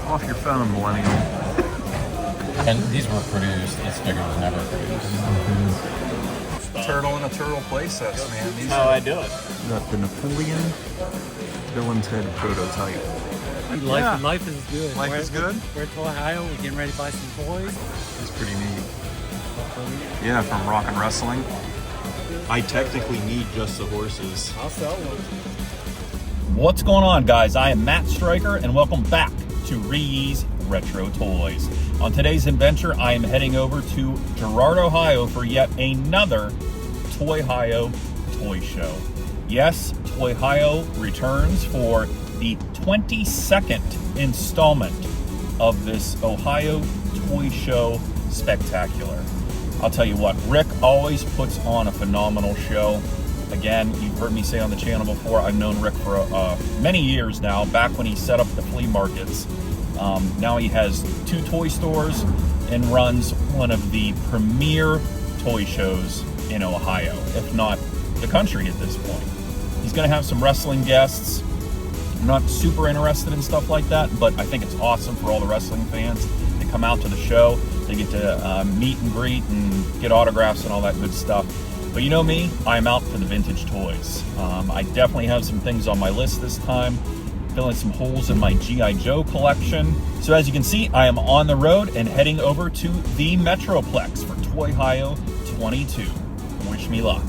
Off your phone, millennial. And these were produced, this figure was never produced. Turtle in a turtle playsets, man. These How I do it. got the Napoleon Villain's Head prototype. Life is good. Life is good? We're at Toyhio. We're getting ready to buy some toys. It's pretty neat. Yeah, from Rock and Wrestling. I technically need just the horses. I'll sell one. What's going on, guys? I am Matt Stryker, and welcome back to Ree's Retro Toys. On today's adventure, I am heading over to Girard, Ohio for yet another Toyhio toy show. Yes, Toyhio returns for the 22nd installment of this Ohio Toy Show Spectacular. I'll tell you what, Rick always puts on a phenomenal show. Again, you've heard me say on the channel before, I've known Rick for many years now, back when he set up the flea markets. Now he has 2 toy stores and runs one of the premier toy shows in Ohio, if not the country at this point. He's going to have some wrestling guests. I'm not super interested in stuff like that, but I think it's awesome for all the wrestling fans. They come out to the show, they get to meet and greet and get autographs and all that good stuff. But you know me, I'm out for the vintage toys. I definitely have some things on my list this time, filling some holes in my G.I. Joe collection. So as you can see, I am on the road and heading over to the Metroplex for Toyhio 22. Wish me luck.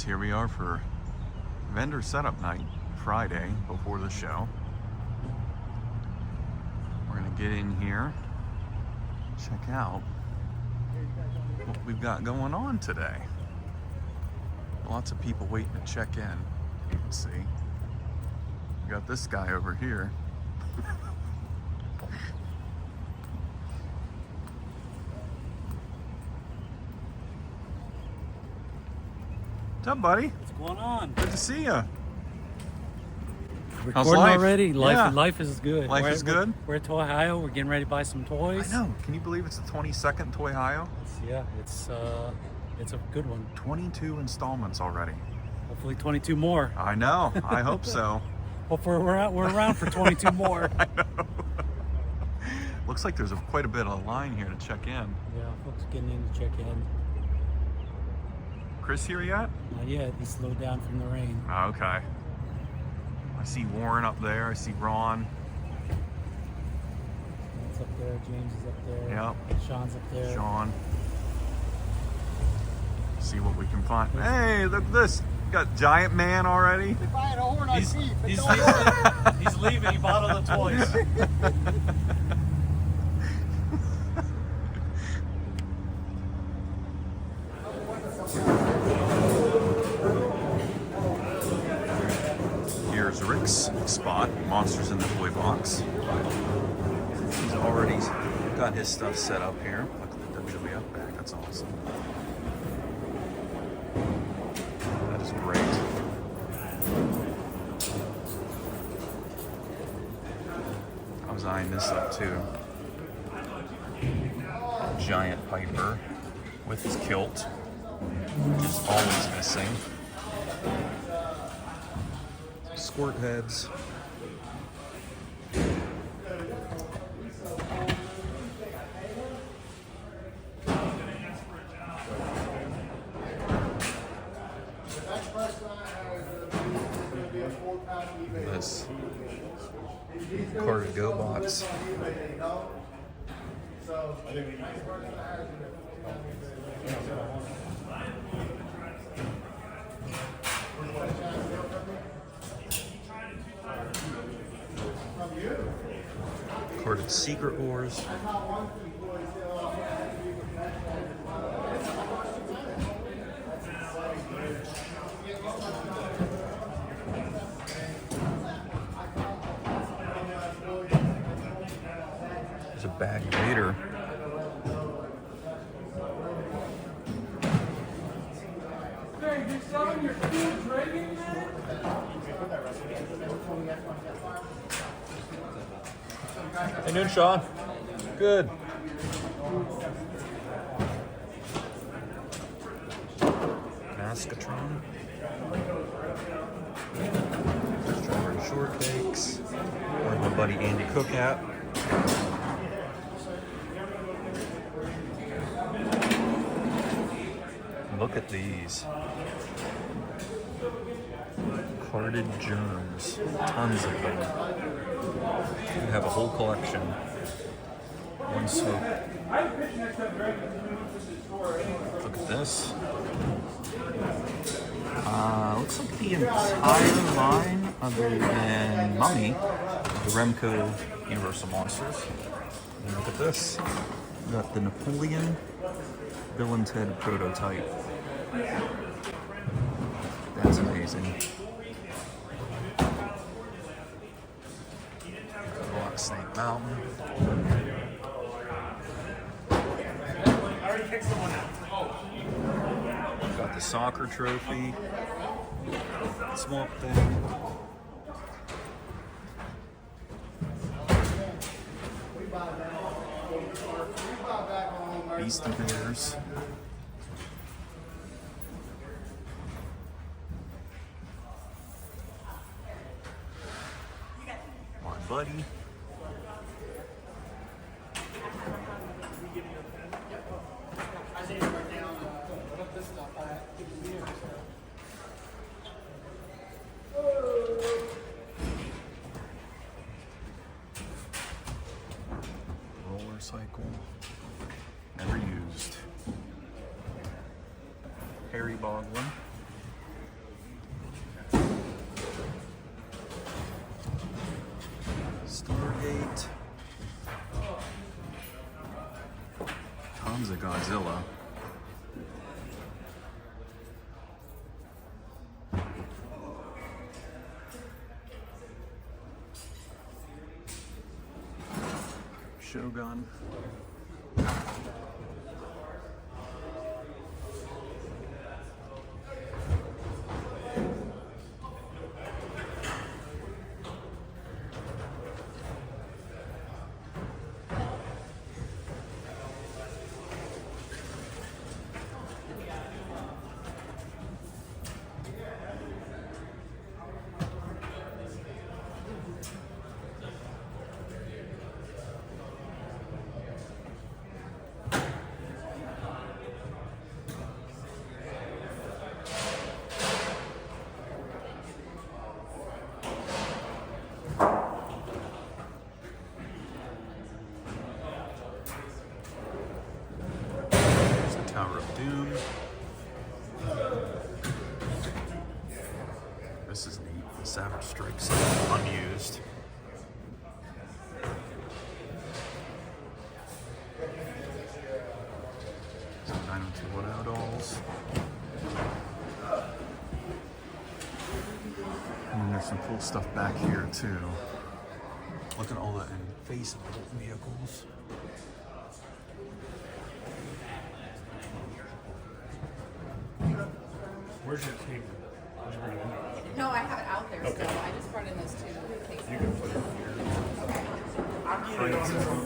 Here we are for vendor setup night, Friday before the show. We're gonna get in here, check out what we've got going on today. Lots of people waiting to check in, you can see. We got this guy over here. What's up, buddy? What's going on? Good to see you. Recording life? already? Yeah. Life is good. Life is good? We're at Toyhio. We're getting ready to buy some toys. I know. Can you believe it's the 22nd Toyhio? It's a good one. 22 installments already. Hopefully 22 more. I know. I hope so. Hopefully we're around for 22 more. I know. Looks like there's quite a bit of line here to check in. Yeah, folks getting in to check in. Chris here yet? Not yet. He slowed down from the rain. Oh, okay. I see Warren up there. I see Ron. Matt's up there. James is up there. Yep. Sean's up there. Sean. See what we can find. Hey, look at this. Got Giant Man already. If I had a horn, I'd see. He's leaving. He bought all the toys. Here's Rick's spot, Monsters in the Toy Box. He's already got his stuff set up here. Look at the WWF bag, that's awesome. That is great. I was eyeing this up too. Giant Piper with his kilt, which is always missing. Squirt heads. This carded GoBots. Carded Secret Wars. Hey, noon, Sean. Good. Mascatron. Strawberry shortcakes. Where's my buddy Andy Cook at? Look at these. Carded germs. Tons of them. You have a whole collection. One swoop. Look at this. Looks like the entire line other than Mummy, the Remco Universal Monsters. And look at this. We got the Napoleon Bill and Ted prototype. That's amazing. Black Snake Mountain. Got the soccer trophy. Swamp Thing. Beastie Bears. My buddy. Roller cycle. Never used. Harry Boglin. Stargate. Tons of Godzilla. Shogun. Tower of Doom. This is neat. The Savage Strikes unused. Some 90210 dolls. And then there's some cool stuff back here too. Look at all the invasive vehicles. Where's your table? Did you bring it in? No, I have it out there Okay. still. I just brought in those two cases. You can put it here. Okay. I'm either on this one.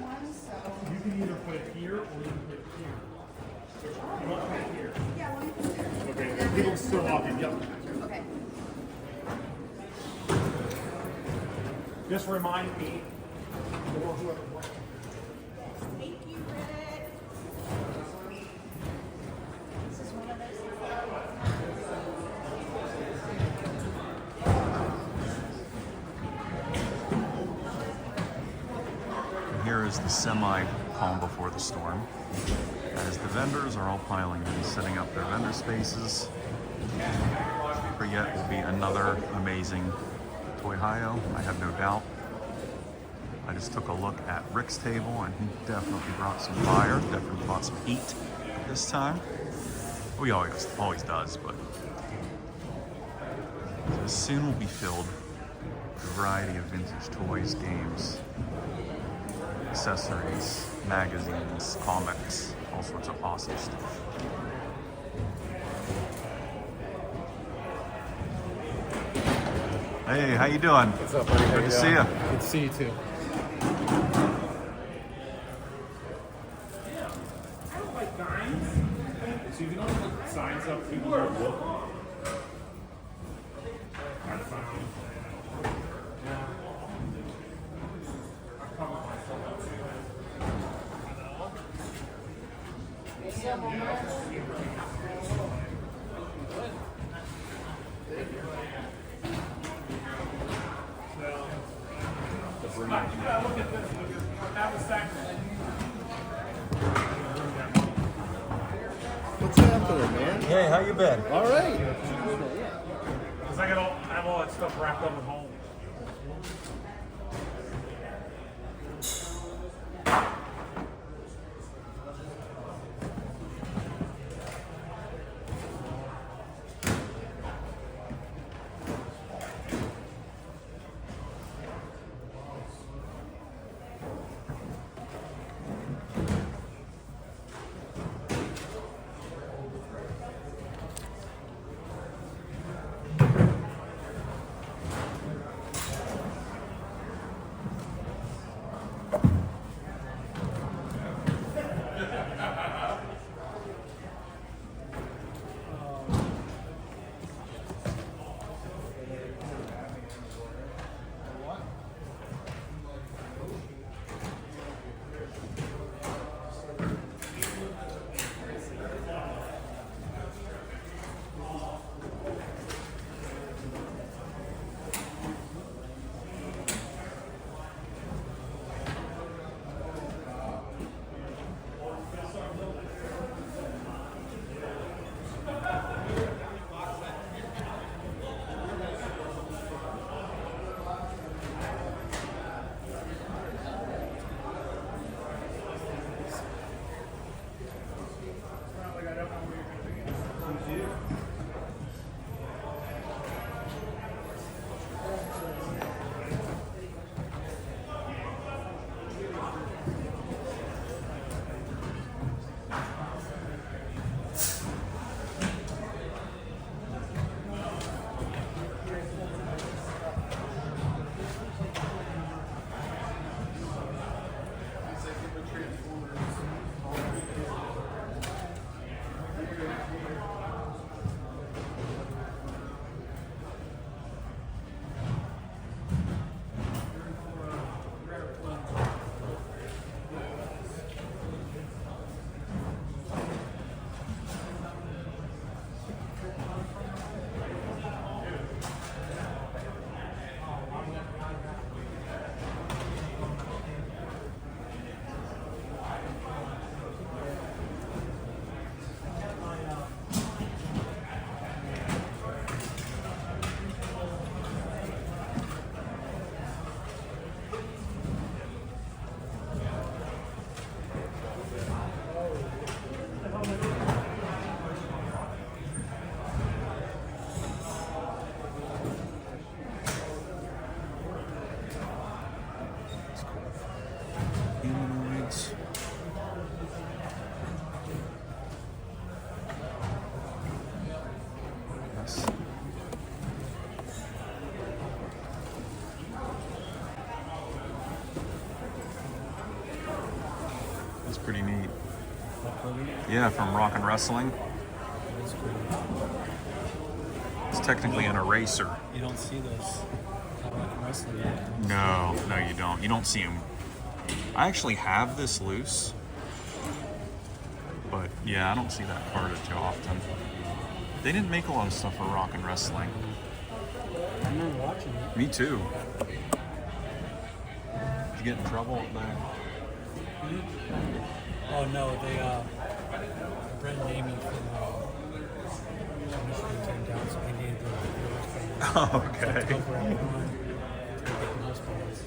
One, so. You can either put it here or you can put it here. You want to put it here? Yeah, let me put it there. Okay, people still walking, yep. Okay. Just remind me, or whoever. Thank you, Britt. This is one of those. And here is the semi-calm before the storm, as the vendors are all piling in, setting up their vendor spaces. For yet will be another amazing Toyhio, I have no doubt. I just took a look at Rick's table, and he definitely brought some fire, definitely brought some heat this time. He always does, but this soon will be filled with a variety of vintage toys, games, accessories, magazines, comics, all sorts of awesome stuff. Hey, how you doing? What's up, buddy? Good to see you. Good to see you too. I don't like signs. So if you don't put signs up, people are looking. I found. What's happening, man? Hey, how you been? All right. Because I have all that stuff wrapped up at home. Humanoids. Yes. That's pretty neat. Yeah, from Rock and Wrestling. It's technically an eraser. You don't see those wrestling. No, you don't. You don't see them. I actually have this loose, but yeah, I don't see that carded too often. They didn't make a lot of stuff for Rock and Wrestling. I remember watching it. Me too. Did you get in trouble there? Oh no, they Brent and Amy from Michigan came down, so they needed the wristbands. Oh, okay. Go for everyone to get the wristbands.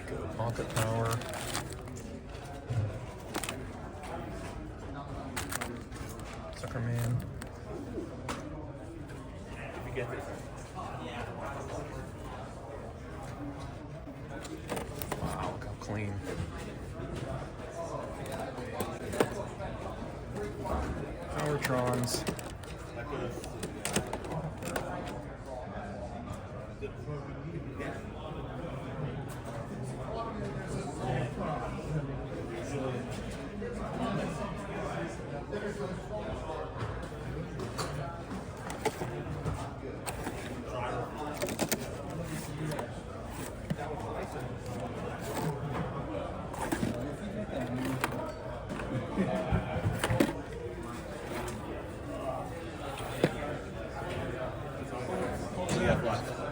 Go pocket power. Sucker Man. Wow, look how clean. Powertrons.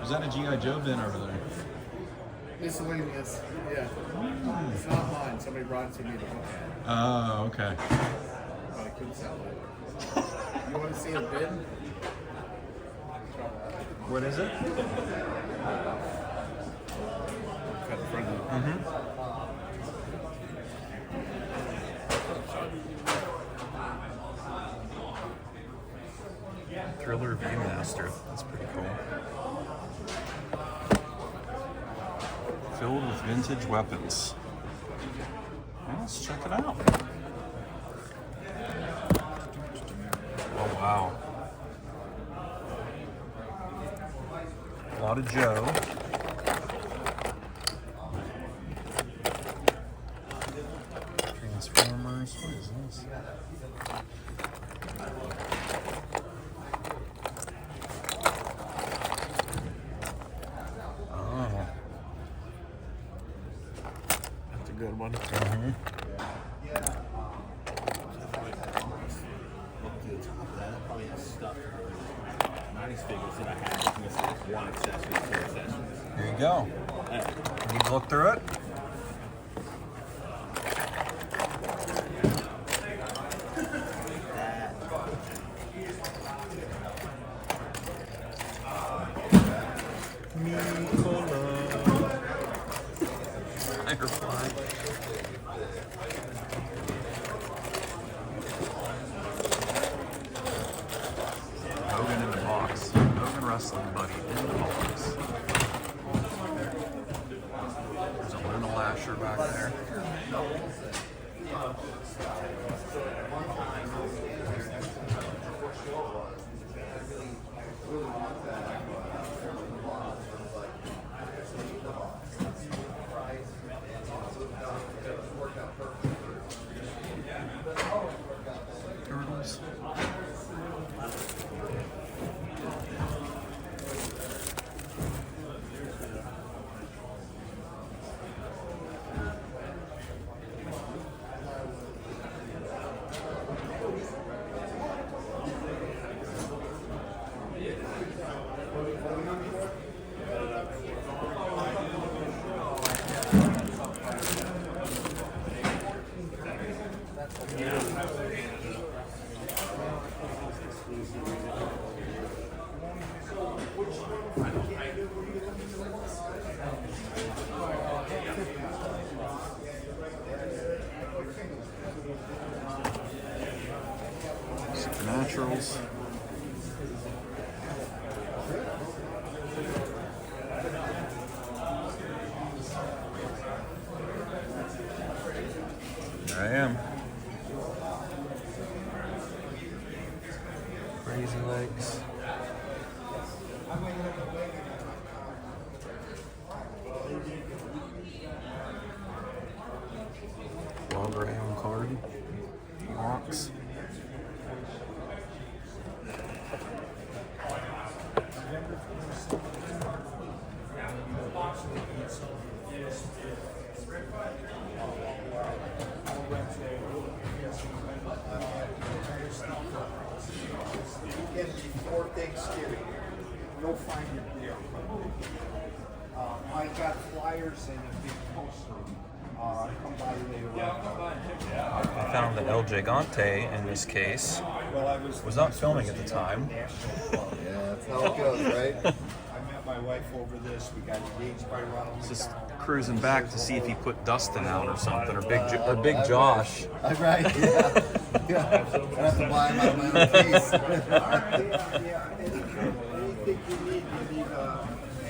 Is that a G.I. Joe bin over there? Miscellaneous. Yeah. It's not mine. Somebody brought it to me to look at. Oh, okay. But I couldn't sell it. You want to see a bin? What is it? Cut the front of it. Thriller Viewmaster. That's pretty cool. Filled with vintage weapons. Well, let's check it out. Oh, wow. A lot of Joe. Transformers. What is this? Oh. That's a good one. Mm-hmm. Probably has stuff. 90s figures that I have. Missing one accessory, two accessories. Here you go. Need to look through it? Firefly. Hogan in the box. Hogan Wrestling Buddy in the box. There's a Luna Lasher back there. Turtles. Supernaturals. There I am. Crazy legs. Graham card. Box. Before Thanksgiving, go find it there. I got flyers and a big poster. Come by later on. I found that El Gigante in this case Well, I was was not filming at the time. Yeah, that's how it goes, right? my wife over this. We got engaged by Ronald Just McDonald. cruising back to see if he put Dustin out or something, or Big Josh. Right, yeah. Yeah. I have to buy him out of my own piece. Yeah. Anything you need,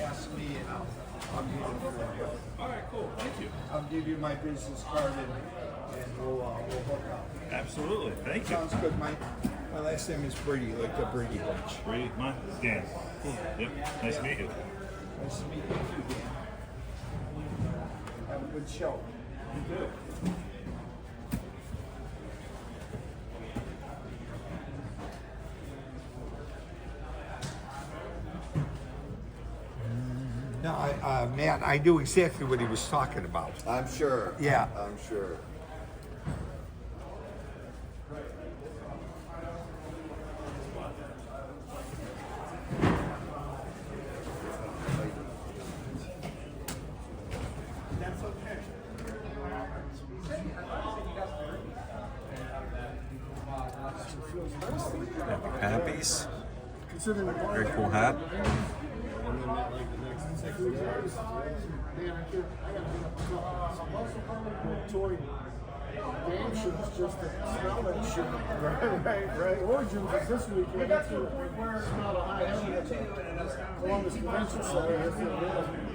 ask me and I'll give it for you. All right, cool. Thank you. I'll give you my business card and we'll hook up. Absolutely. Thank you. Sounds good, Mike. My last name is Brady, like the Brady Bunch. Brady, mine, Dan. Yep. Nice to meet you. Nice to meet you too, Dan. Have a good show. You too. No, Matt, I knew exactly what he was talking about. I'm sure. Yeah. I'm sure. Pappies. Very cool hat. Toy game shoes just to smell that shit. Right. Origins is this weekend. That's to smell the high heavy at the Columbus Convention Center.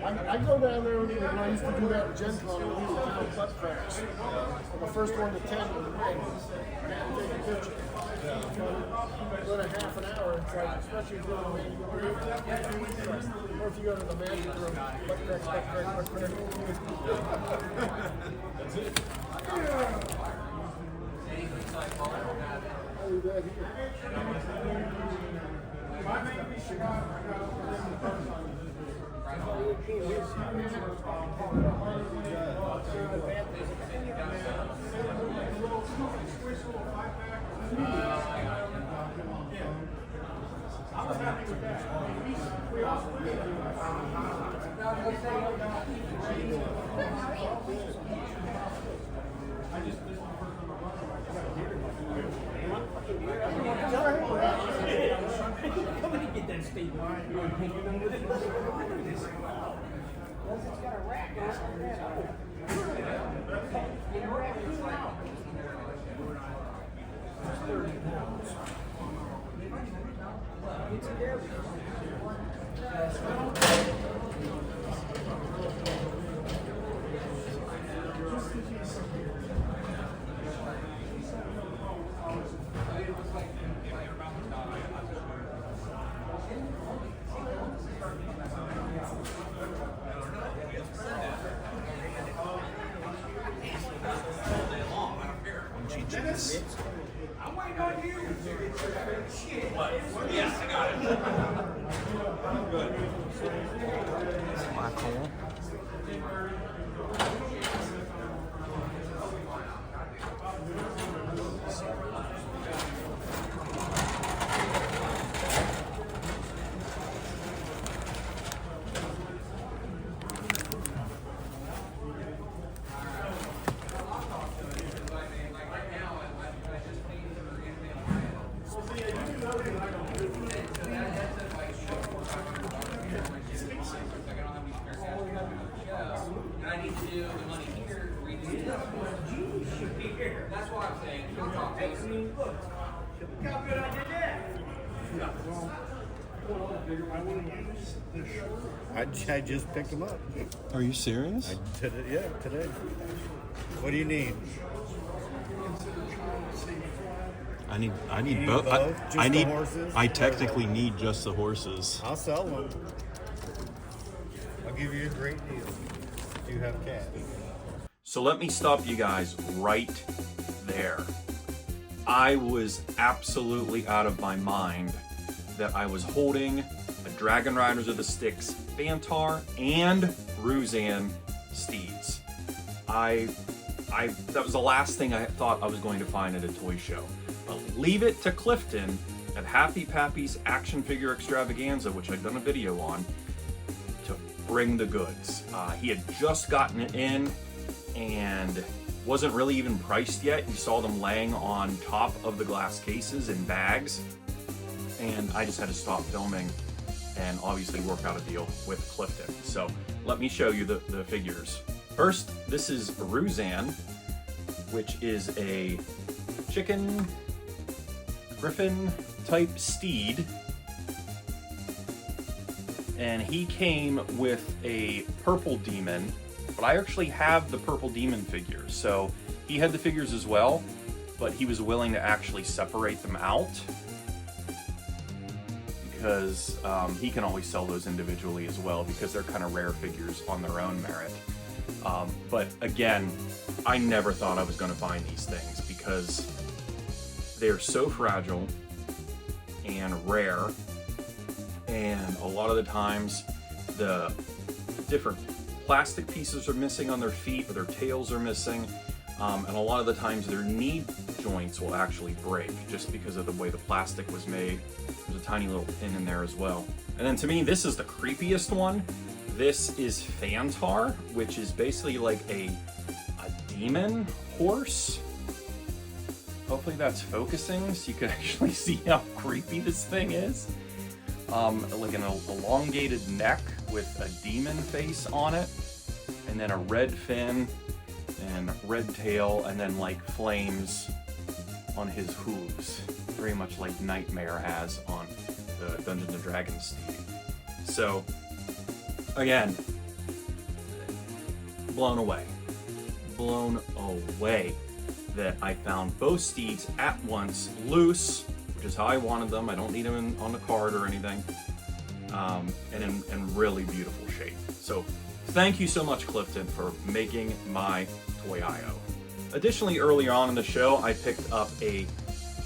I go down there when I used to do that in Gen Con and we would count butt cracks. I'm the first one to 10 in the ring. And take a picture. Go to half an hour, it's like, especially if you're in the main room. Or if you go to the magic room, butt crack, butt crack, butt crack. That's it. I'll leave that I'm waiting on you. Shit. Yes, I got it. Good. Semi-cool. I just picked them up. Are you serious? I did it, yeah, today. What do you need? I need need both. both? Just I the need. horses? I technically need just the horses. I'll sell them. I'll give you a great deal. You have cash. So let me stop you guys right there. I was absolutely out of my mind that I was holding a Dragon Riders of the Styx Bantar and Ruzan steeds. That was the last thing I thought I was going to find at a toy show. But leave it to Clifton at Happy Pappy's Action Figure Extravaganza, which I've done a video on, to bring the goods. He had just gotten it in and wasn't really even priced yet. You saw them laying on top of the glass cases in bags, and I just had to stop filming and obviously work out a deal with Clifton. So let me show you the figures. First, this is Ruzan, which is a chicken griffin type steed. And he came with a purple demon, but I actually have the purple demon figures. So he had the figures as well, but he was willing to actually separate them out because he can always sell those individually as well because they're kind of rare figures on their own merit. But again, I never thought I was going to find these things because they're so fragile and rare, and a lot of the times the different plastic pieces are missing on their feet or their tails are missing, and a lot of the times their knee joints will actually break just because of the way the plastic was made. There's a tiny little pin in there as well. And then to me, this is the creepiest one. This is Fantar, which is basically like a demon horse. Hopefully that's focusing so you can actually see how creepy this thing is. Like an elongated neck with a demon face on it, and then a red fin and red tail, and then like flames on his hooves, very much like Nightmare has on the Dungeons and Dragons steed. So again, blown away that I found both steeds at once, loose, which is how I wanted them. I don't need them on the card or anything, and in really beautiful shape. So thank you so much, Clifton, for making my Toyhio. Additionally, earlier on in the show, I picked up a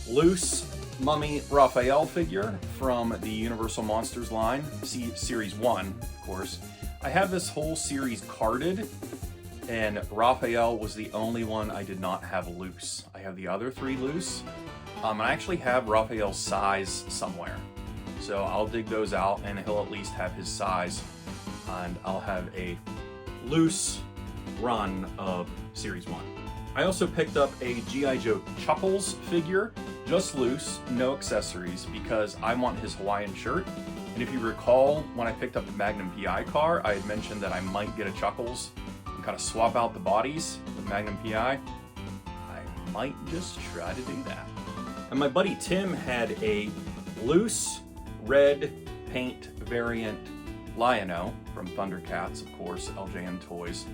loose Mummy Raphael figure from the Universal Monsters line, Series 1, of course. I have this whole series carded, and Raphael was the only one I did not have loose. I have the other 3 loose. And I actually have Raphael's size somewhere. So I'll dig those out and he'll at least have his size. And I'll have a loose run of Series 1. I also picked up a G.I. Joe Chuckles figure, just loose, no accessories, because I want his Hawaiian shirt. And if you recall, when I picked up the Magnum PI car, I had mentioned that I might get a Chuckles and kind of swap out the bodies with Magnum PI. I might just try to do that. And my buddy Tim had a loose red paint variant Lion-O from Thundercats, of course, LJN Toys.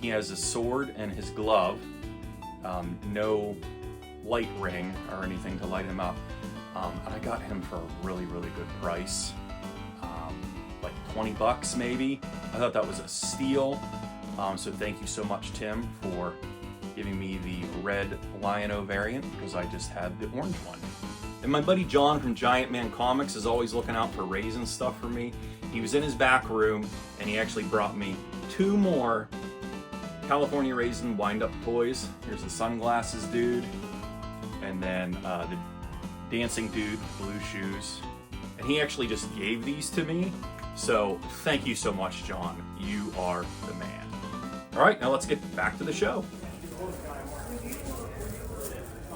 He has a sword and his glove, no light ring or anything to light him up. And I got him for a really, really good price, like 20 bucks maybe. I thought that was a steal. So thank you so much, Tim, for giving me the red Lion-O variant because I just had the orange one. And my buddy John from Giant Man Comics is always looking out for raisin stuff for me. He was in his back room and he actually brought me 2 more California Raisin wind-up toys. Here's the sunglasses dude, and then the dancing dude with blue shoes. And he actually just gave these to me. So thank you so much, John. You are the man. All right, now let's get back to the show.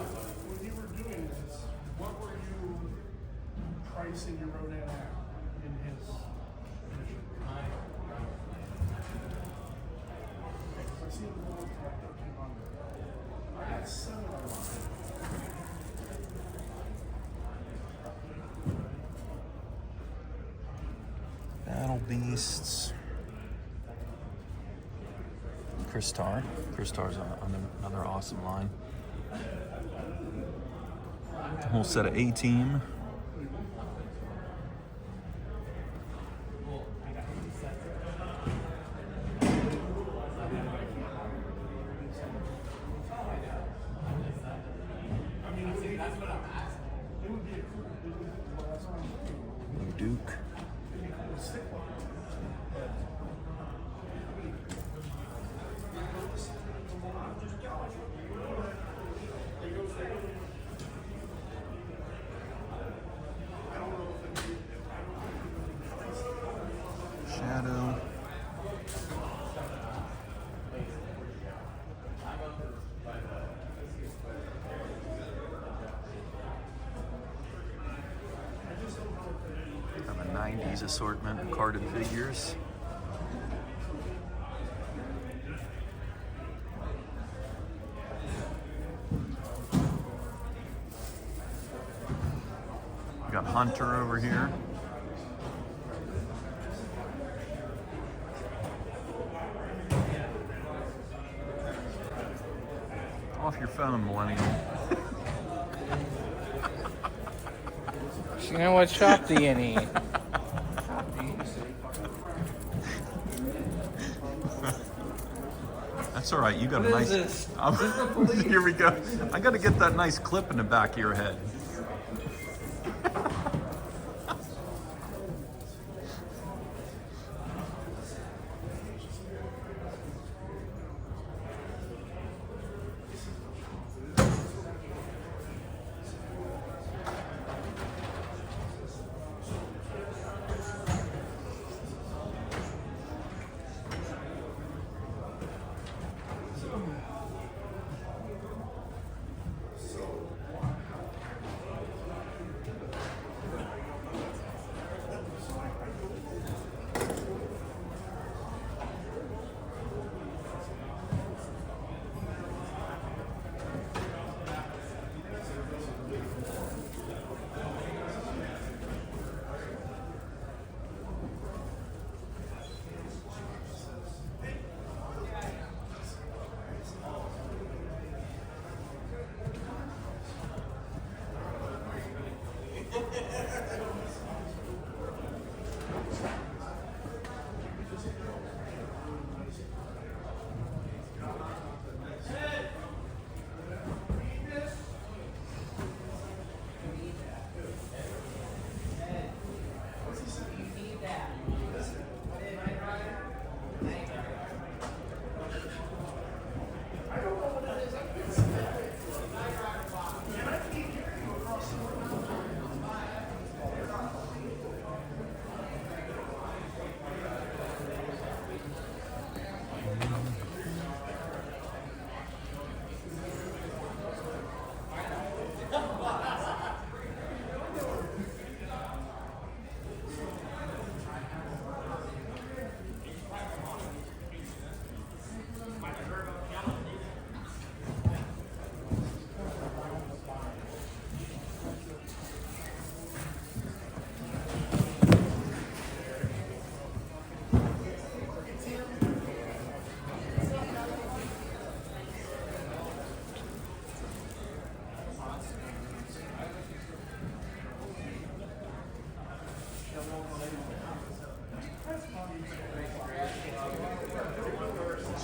When you were doing this, what were you pricing your Rodan at in his edition? I see the one at 1,300. I got 7 of them. Battle Beasts. Crystar. Crystar's another awesome line. The whole set of A-Team. Duke. Shadow. Have a 90s assortment of carded figures. We got Hunter over here. Off your phone, millennial. You know what shop do you need? That's all right. You got What a is nice. this? Here we go. I got to get that nice clip in the back of your head.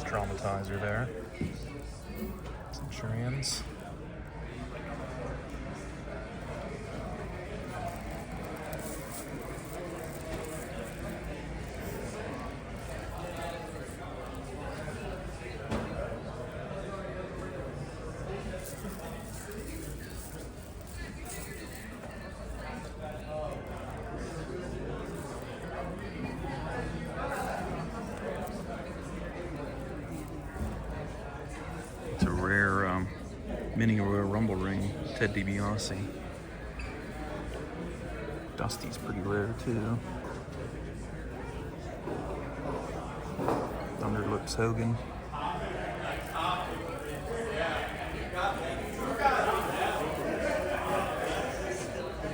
Traumatizer there. Centurions. It's a rare mini Royal Rumble ring, Ted DiBiase. Dusty's pretty rare too. Thunderlips Hogan.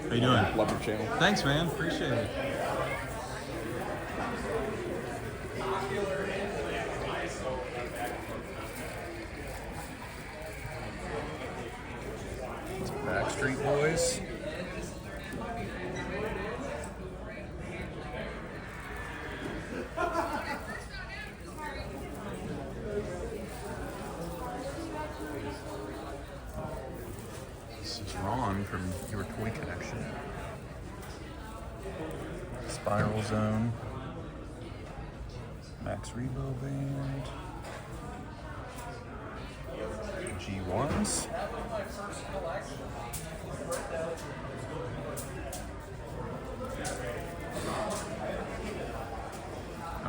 How you doing? Love your channel. Thanks, man. Appreciate it. Backstreet Boys. This is Ron from Your Toy Connection. Spiral Zone. Max Rebo Band. G1s.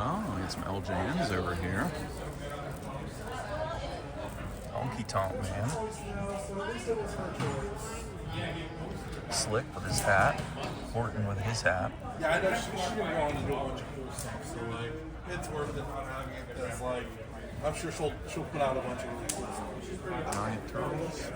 Oh, we got some LJNs over here. Honky Tonk Man. Slick with his hat. Horton with his hat. Yeah, I know she can go on and do a bunch of cool stuff. So like, it's worth it on having it because like, I'm sure she'll put out a bunch of really cool stuff. Giant turtles.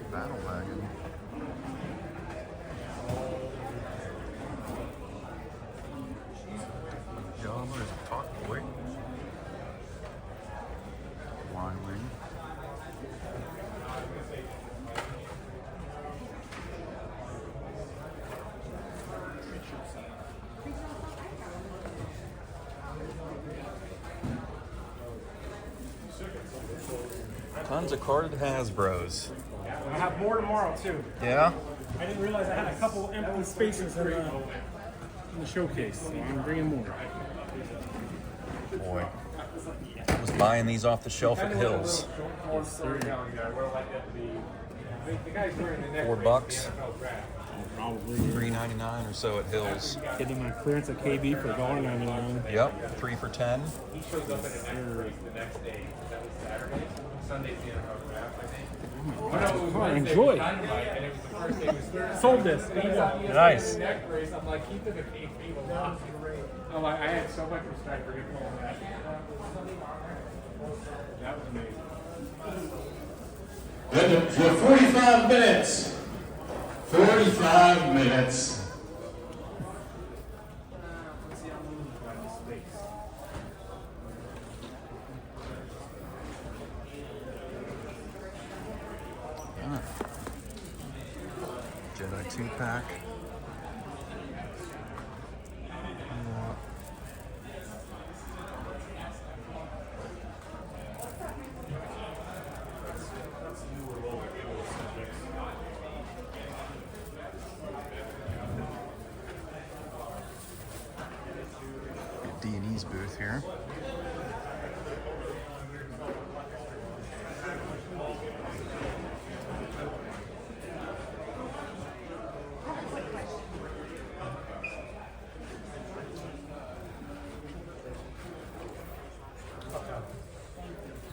Battle wagon. Jobber is a talk boy. Y-wing. Tons of carded Hasbros. I have more tomorrow too. Yeah? I didn't realize I had a couple empty spaces in the showcase, so I'm bringing more. Boy. I was buying these off the shelf at Hills. $4. Probably. $3.99 or so at Hills. Getting my clearance at KB for $1.99. Yep, 3 for $10. Enjoy. Sold this. Nice. I'm like, I had so much respect for him. That was amazing. Your 45 minutes. 45 minutes. Jedi 2-pack. D&E's booth here.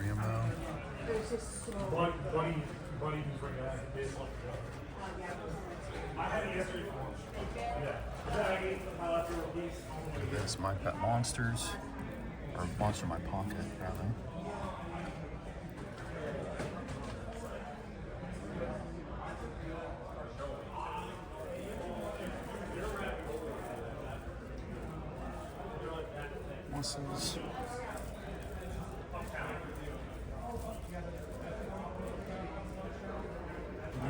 Rambo. Look at this, My Pet Monsters. Or Monster in My Pocket, rather. Muscles.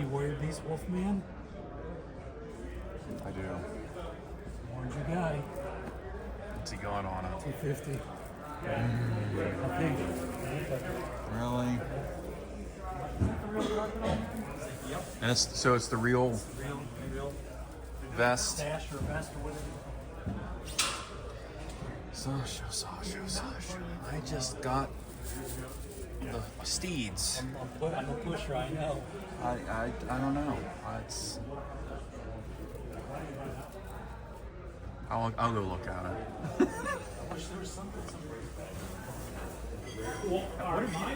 You wear these, Wolfman? I do. Warned you guy. What's he going on at? 250. I think. Really? And it's, so it's the real vest. Stash or vest or whatever. Sasha. I just got the steeds. I'm a pusher, I know. I don't know. It's. I'll go look at it.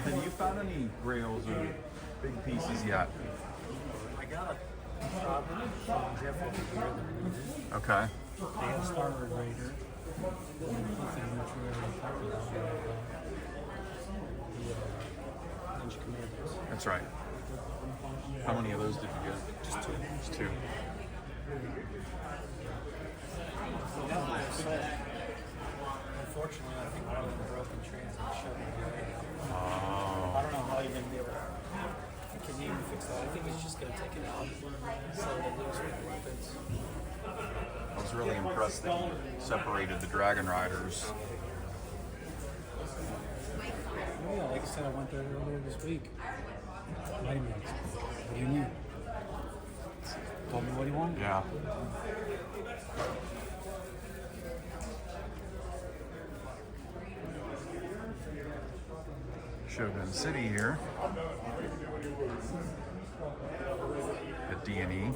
Have you found any grails or big pieces yet? I got a strawberry from Jeff over here that Okay. they have Starter Raider. That's right. How many of those did you get? Just two. Just two. Unfortunately, I think one of them broke in transit and shoved it away. Oh. I don't know how you're going to be able to. Can you even fix that? I think he's just going to take it out and sell it loose with weapons. I was really impressed that you separated the Dragon Riders. Yeah, like I said, I went there earlier this week. Wait a minute. What do you need? Told me what you want? Yeah. Shogun City here. at D&E.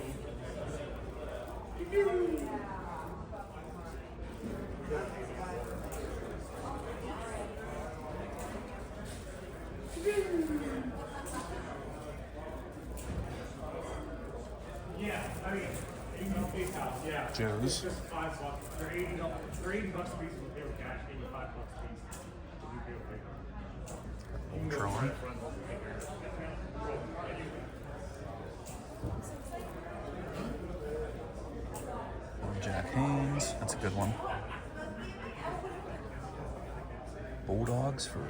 Joe's. Ultron. Jack Haynes, that's a good one. Bulldogs for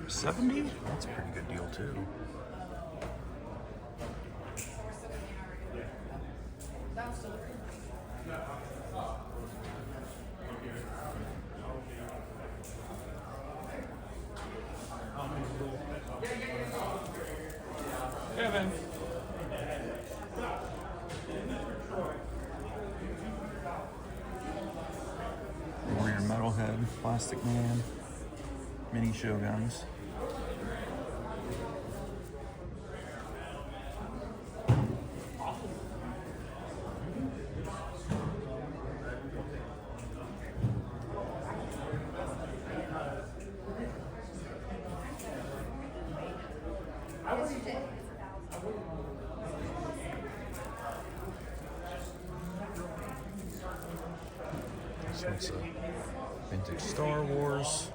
70? That's a pretty good deal too. Kevin. Warrior Metalhead, Plastic Man, Mini Shoguns. So it's a vintage Star Wars.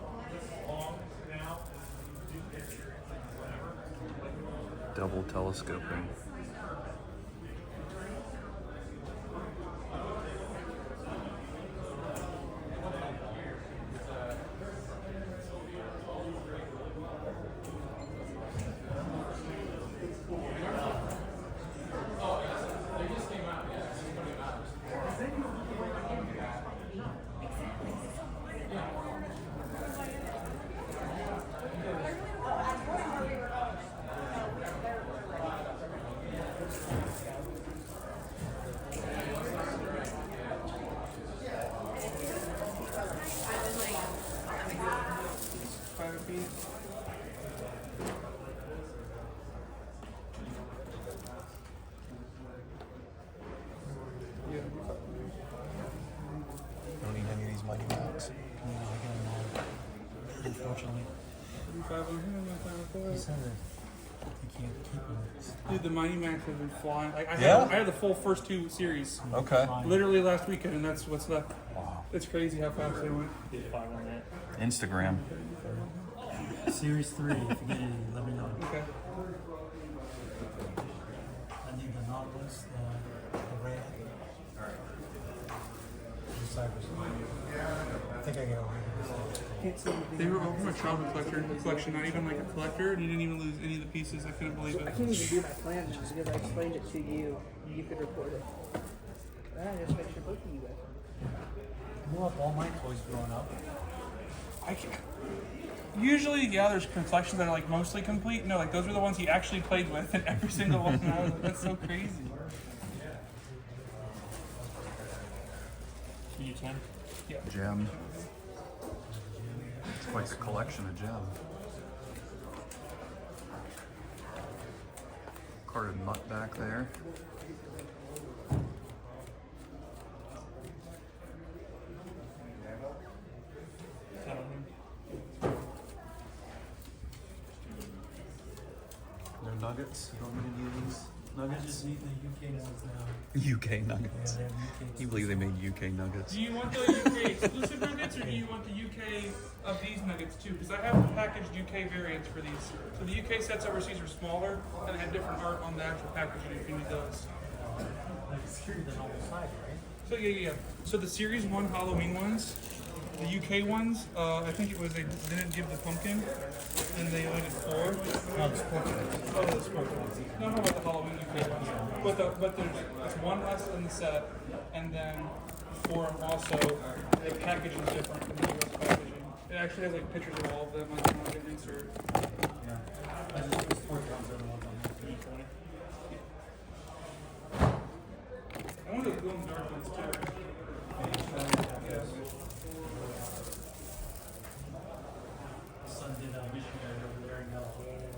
Double telescoping. Don't need any of these Mighty Max. Unfortunately. He said that you can't keep them. Dude, the Mighty Max have been flying. I Yeah? had the full first 2 series. Okay. Literally last weekend, and that's what's left. Wow. It's crazy how fast they went. Instagram. Series 3, if you get any, let me know. Okay. I need the Nautilus, the red. The Cypress. I think I got one. They were over my childhood collection, not even like a collector, and you didn't even lose any of the pieces. I couldn't believe I it. can't even do my plan now because I explained it to you. You could record it. I just make sure both of you guys. I blew up all my toys growing up. I can't. Usually, yeah, there's collections that are like mostly complete. No, like those were the ones he actually played with, and every single one. And I was like, that's so crazy. U10? Yeah. Gem. It's quite a collection of gem. Carded mutt back there. No nuggets? You don't need any of these I nuggets? just need the UK nuggets now. UK nuggets. Yeah, they have UK. Can you believe they made UK nuggets? Do you want the UK exclusive nuggets, or do you want the UK of these nuggets too? Because I have packaged UK variants for these. So the UK sets overseas are smaller and have different art on the actual packaging if you need those. Like it's here the normal size, right? So yeah. So the Series 1 Halloween ones, the UK ones, I think it was they didn't give the pumpkin, and they only did 4. No, the sports ones. Oh, the sports ones. No, how about the Halloween UK ones? But there's it's 1 less in the set, and then 4 also. The packaging is different from the US packaging. It actually has like pictures of all of them. I can get an insert. Yeah. I just the sports ones are the ones I'm looking for. I want those glow in the dark ones too. Yes. Son did a missionary over there in California.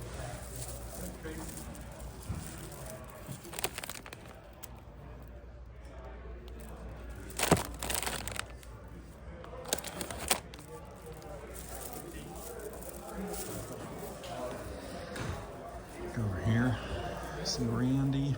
Crazy. See Randy.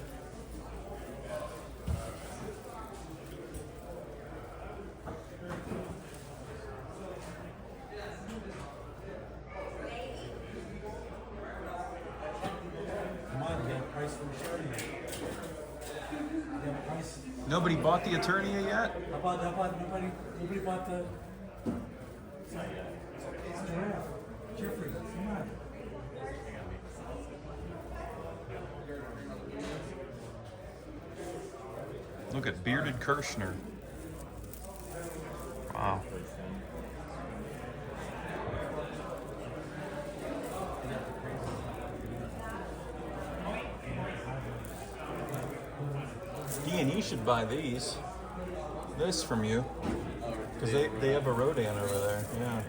Come on, you got a price for the shirt. You got a price. Nobody bought the Eternia yet? Nobody bought the. Jeffrey, come on. Look at bearded Kirshner. Wow. D&E should buy these. This from you. Because they have a Rodan over there. Yeah.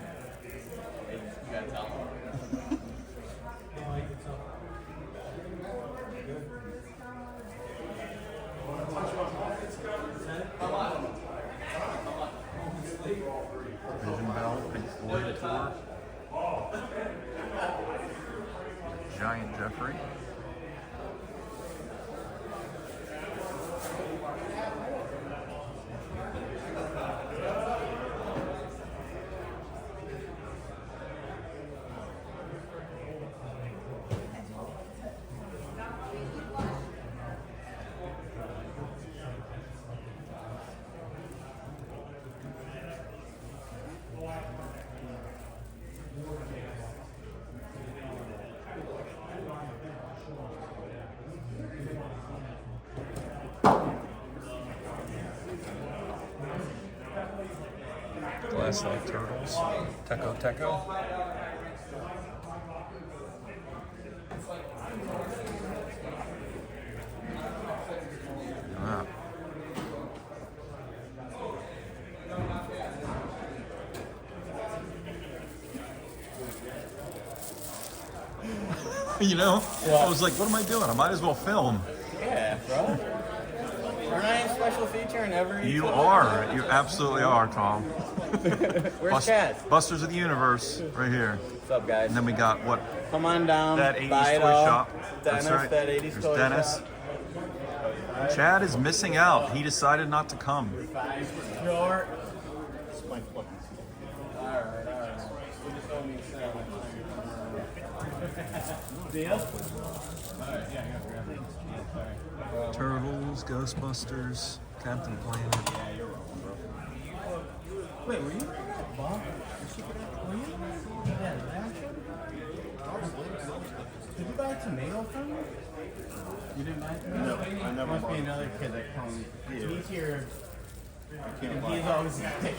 Vision Bell, Pink Floyd tour. Giant Jeffrey. Glass like turtles. Teco. Wow. You know, I was like, what am I doing? I might as well film. Yeah, bro. Aren't I a special feature in every... You are. You absolutely are, Tom. Where's Chad? Busters of the Universe, right here. What's up, guys? And then we got what? Come on down. That 80s buy it toy all. shop. Dennis, That's right. that 80s There's toy Dennis. shop. Chad is missing out. He decided not to come. Short. Turtles, Ghostbusters, Captain Planet. Wait, were you at Bob? Were you? Yeah, did you buy a tomato from him? You didn't buy a tomato? No, I never Must bought be it. another kid that comes. Yeah. He's here. I can't And buy he's it. always like,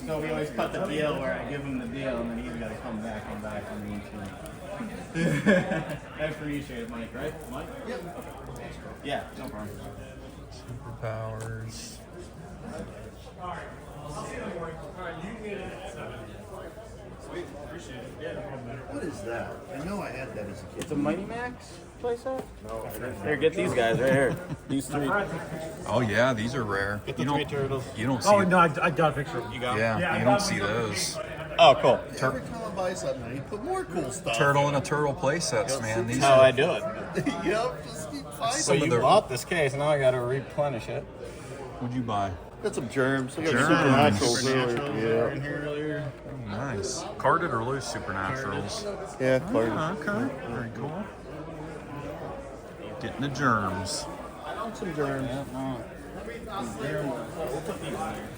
so we always cut the deal where I give him the deal and then he's got to come back and me too. I appreciate it, Mike, right? Mike? Yep. Yeah, no problem. Superpowers. What is that? I know I had that as a kid. It's a Mighty Max playset? No, I didn't. Here, get these guys right here. These three. Oh yeah, these are rare. Get the You three don't. turtles. You don't see. Oh, no, I got a picture of him. You got Yeah, you don't see those. Oh, cool. Every time I buy something, you put more cool stuff. Turtle and a turtle play sets, man. These That's how are. I do it. Yep, just keep finding. So you of the- bought this case, now I gotta replenish it. What'd you buy? Got some germs. I got Germs. supernaturals earlier. In here earlier. Oh, nice. Carded or loose supernaturals? Yeah, clear. Oh, okay. Very cool. Getting the germs. Some germs. We'll put these in here.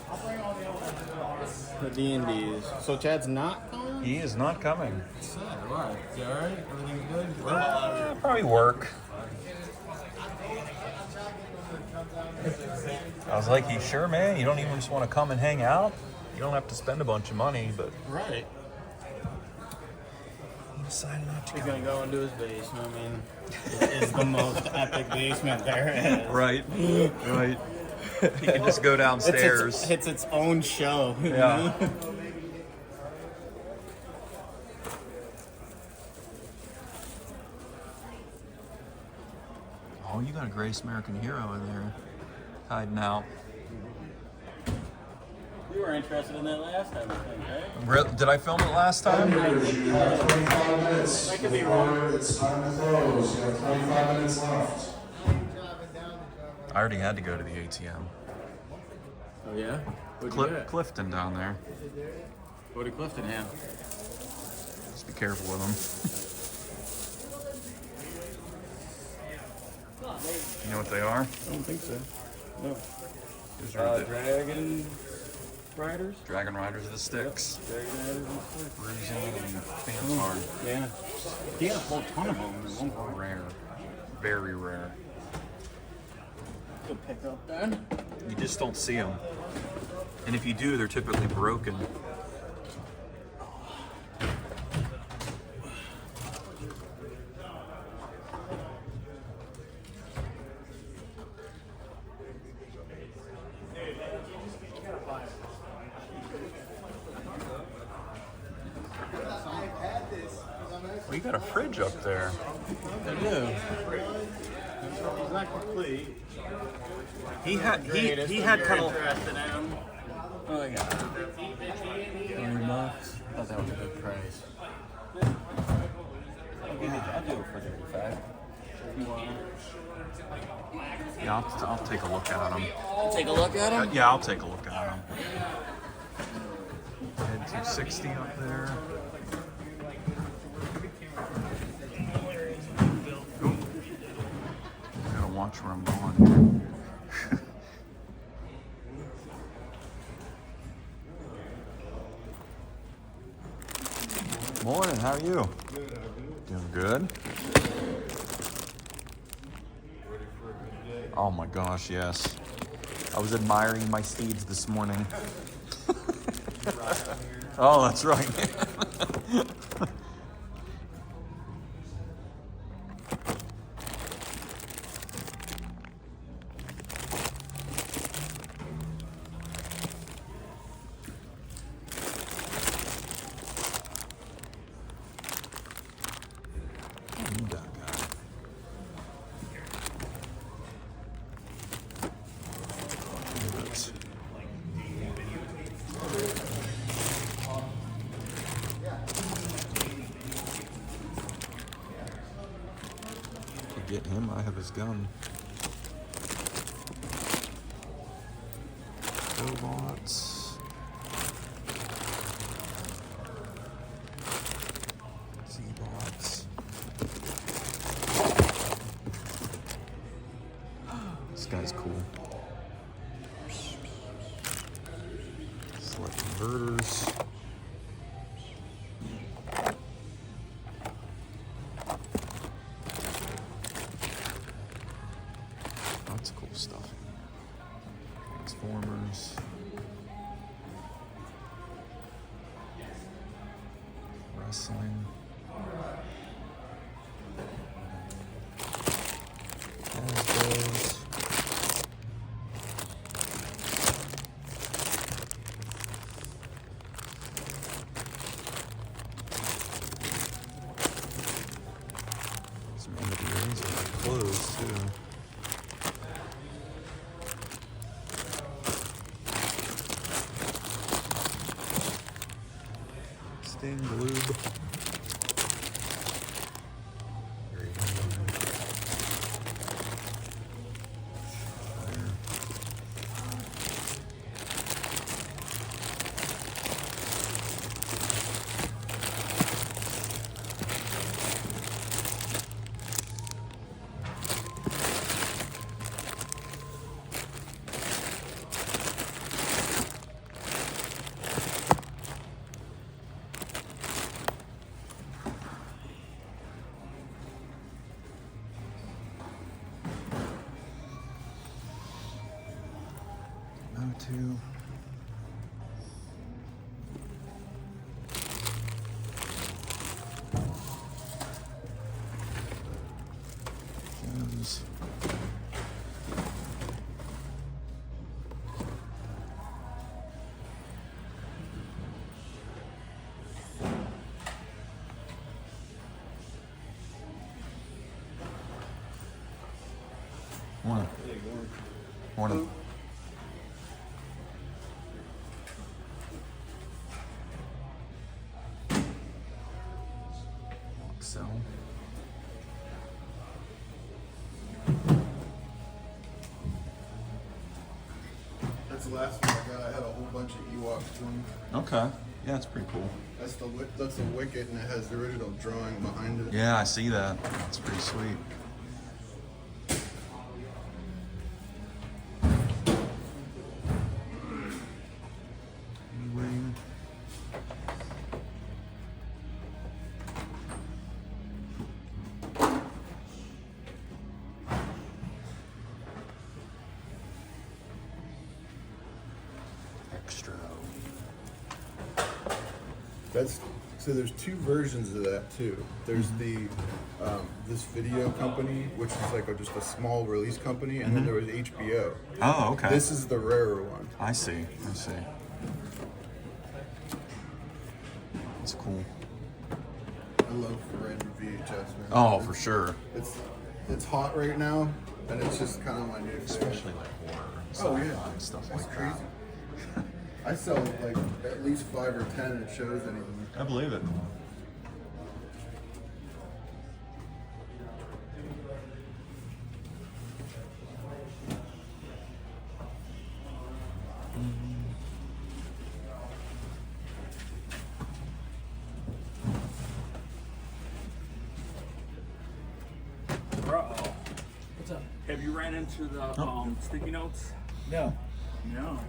The D&Ds. So Chad's not coming? He is not coming. Sad. Why? Is he alright? Everything's good? Probably work. I was like, you sure, man? You don't even just want to come and hang out? You don't have to spend a bunch of money, but Right. he decided not to He's come. gonna go into his basement. I mean, it's the most epic basement there is. Right, right. He can just go downstairs. It's its own show. you Yeah. know? Oh, you got a Grace American Hero in there, hiding out. You were interested in that last time, I think, right? Did I film it last time? You have 25 minutes. I could be wrong. It's time to close. You have 25 minutes left. I already had to go to the ATM. Oh, yeah? What'd you get? Clifton down there. What did Clifton have? Just be careful with them. You know what they are? I don't think so. No. These are the Dragon Riders? Dragon Riders of the Sticks. Dragon Riders and stuff. Bruising and Fanfar. Yeah. He had a whole ton of them in one point. Rare. Very rare. Good pick up then. You just don't see them. And if you do, they're typically broken. Well, you got a fridge up there. I do. He's not complete. He had kind of. Interested in him. Oh yeah. $20. I thought that was a good price. I'll do it for 35. You want it? Yeah, I'll take a look at him. Take a look at him? Yeah, I'll take a look at him. Had 260 up there. Gotta watch where I'm going. Morning, how are you? Doing good? Oh my gosh, yes. I was admiring my steeds this morning. Oh, that's right. Get him, I have his gun. Robots. Z-bots. This guy's cool. Select converters. That's cool stuff. Transformers. Wrestling. Hasbro's. Some NWAs are closed too. Sting, Gloob. Very two. Gems. Morning. Morning. last one I got. I had a whole bunch of Ewok twins. Okay. Yeah, it's pretty cool. That's the wicket, and it has the original drawing behind it. Yeah, I see that. That's pretty sweet. Ring. Extra. So there's two versions of that too. There's the this video company, which is like just a small release company, and then there was HBO. Oh, okay. This is the rarer one. I see. I see. That's cool. I love random VHS. Man. Oh, for sure. It's hot right now, and it's just kind of my new thing. Especially like horror and Oh sci-fi yeah, and stuff that's like crazy. that. I sell like at least 5 or 10 at shows anymore. I believe it. What's up? Have you ran into the sticky notes? No. No.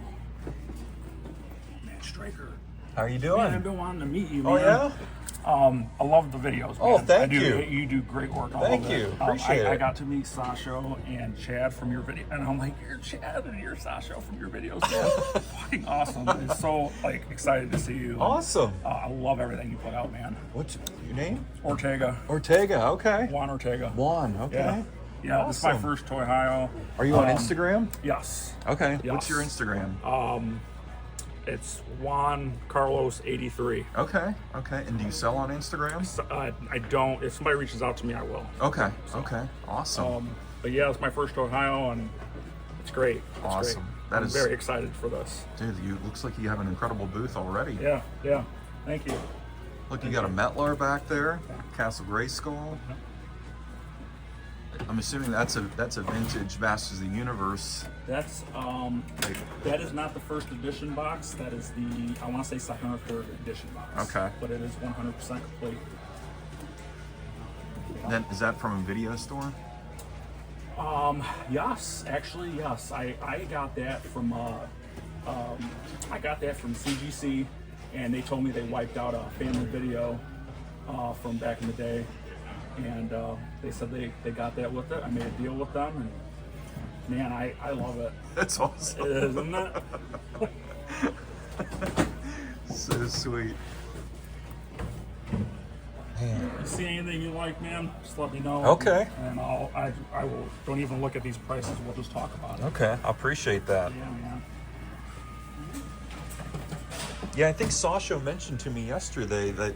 Matt Stryker. How are you doing? Man, I've been wanting to meet you, man. Oh, yeah? I love the videos, man. Oh, thank you. You do great work on all Thank that. you. Appreciate it. I got to meet Sasho and Chad from your video, and I'm like, you're Chad and you're Sasho from your videos. Man. Fucking awesome. I'm so excited to see you. Awesome. I love everything you put out, man. What's your name? Ortega. Ortega, okay. Juan Ortega. Juan, okay. Yeah. Yeah, Awesome. this is my first Toyhio. Are you on Instagram? Yes. Okay. Yes. What's your Instagram? It's Juan Carlos 83. Okay. Okay. And do you sell on Instagram? I don't. If somebody reaches out to me, I will. Okay. Okay. Awesome. But yeah, it's my first Toyhio, and it's great. It's Awesome. Great. That I'm is very excited for this. Dude, you looks like you have an incredible booth already. Yeah. Yeah. Thank you. Look, you got a Metlar back there, Castle Grayskull. I'm assuming that's a vintage Masters of the Universe. That's that is not the first edition box. That is the, I want to say, second or third edition box. Okay. But it is 100% complete. Then is that from a video store? Yes, actually, yes. I got that from CGC, and they told me they wiped out a family video from back in the day, and they said they got that with it. I made a deal with them, and man, I love it. That's awesome. It is, isn't it? So sweet. Man. You see anything you like, man? Just let me know. Okay. And I will. Don't even look at these prices. We'll just talk about it. Okay, I appreciate that. Yeah, man. Yeah, I think Sasha mentioned to me yesterday that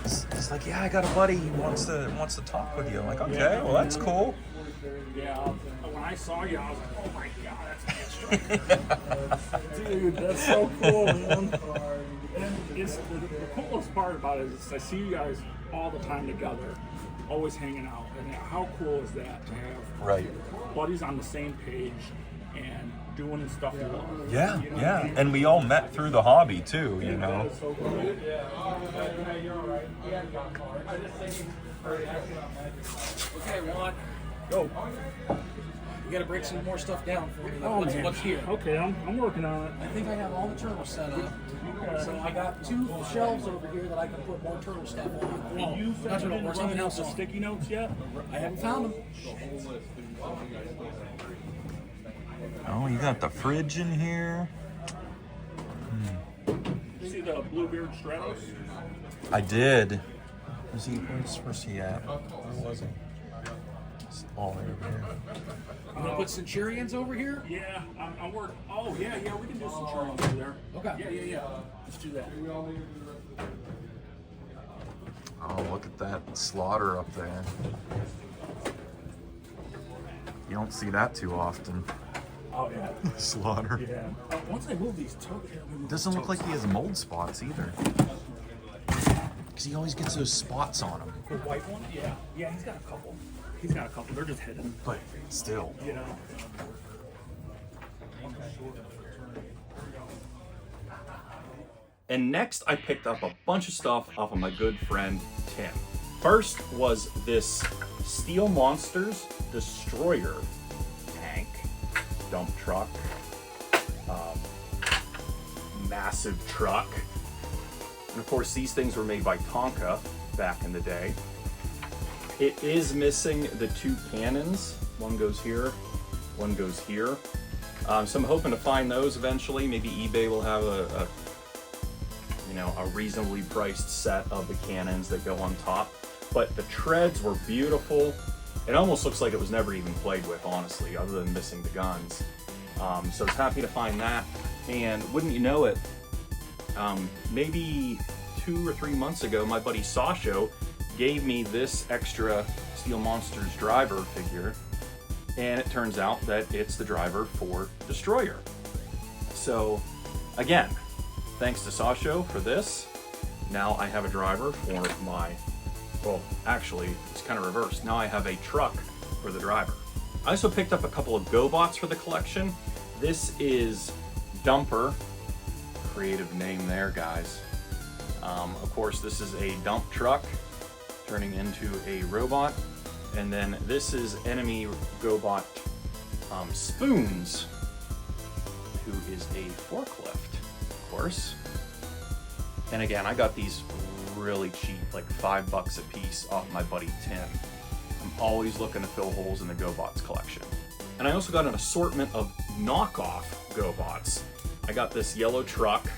he's like, yeah, I got a buddy who wants to talk with you. I'm like, okay, well that's cool. Yeah. When I saw you, I was like, oh my god, that's Matt Stryker. Dude, that's so cool, man. And it's the coolest part about it is I see you guys all the time together, always hanging out. And how cool is that to have buddies on the same page and doing the stuff you love? Yeah, you know yeah. what I mean? And we all met through the hobby too, you know. That is so cool. Okay, Juan. Go. You gotta break some more stuff down for me. Oh, Like, man. what's here? Okay, I'm working on it. I think I have all the turtle set up. So I got 2 shelves over here that I can put more turtle stuff on. Have you Not turtle, or something else the on. sticky notes yet? I haven't found them. Oh, you got the fridge in here. See the Bluebeard Stratos? I did. Where's he at? Where was he? It's all the way over here. You wanna put Centurions over here? Yeah, I'm working. Oh, yeah, we can do some Centurions over there. Okay. Yeah. Let's do that. Oh, look at that slaughter up there. You don't see that too often. Oh, yeah. Slaughter. Yeah. Once I move these totes, Doesn't look like he has mold spots either. Because he always gets those spots on him. The white one? Yeah. Yeah, he's got a couple. They're just hidden. But still. You know. And next, I picked up a bunch of stuff off of my good friend, Tim. First was this Steel Monsters Destroyer tank, dump truck, massive truck. And of course, these things were made by Tonka back in the day. It is missing the two cannons. One goes here, one goes here. So I'm hoping to find those eventually. Maybe eBay will have a reasonably priced set of the cannons that go on top. But the treads were beautiful. It almost looks like it was never even played with, honestly, other than missing the guns. So I was happy to find that. And wouldn't you know it, maybe 2 or 3 months ago, my buddy Sasho gave me this extra Steel Monsters driver figure, and it turns out that it's the driver for Destroyer. So again, thanks to Sasho for this. Now I have a driver for my, well, actually, it's kind of reversed. Now I have a truck for the driver. I also picked up a couple of GoBots for the collection. This is Dumper, creative name there, guys. Of course, this is a dump truck turning into a robot. And then this is enemy GoBot Spoons, who is a forklift, of course. And again, I got these really cheap, like $5 a piece off my buddy Tim. I'm always looking to fill holes in the GoBots collection. And I also got an assortment of knockoff GoBots. I got this yellow truck.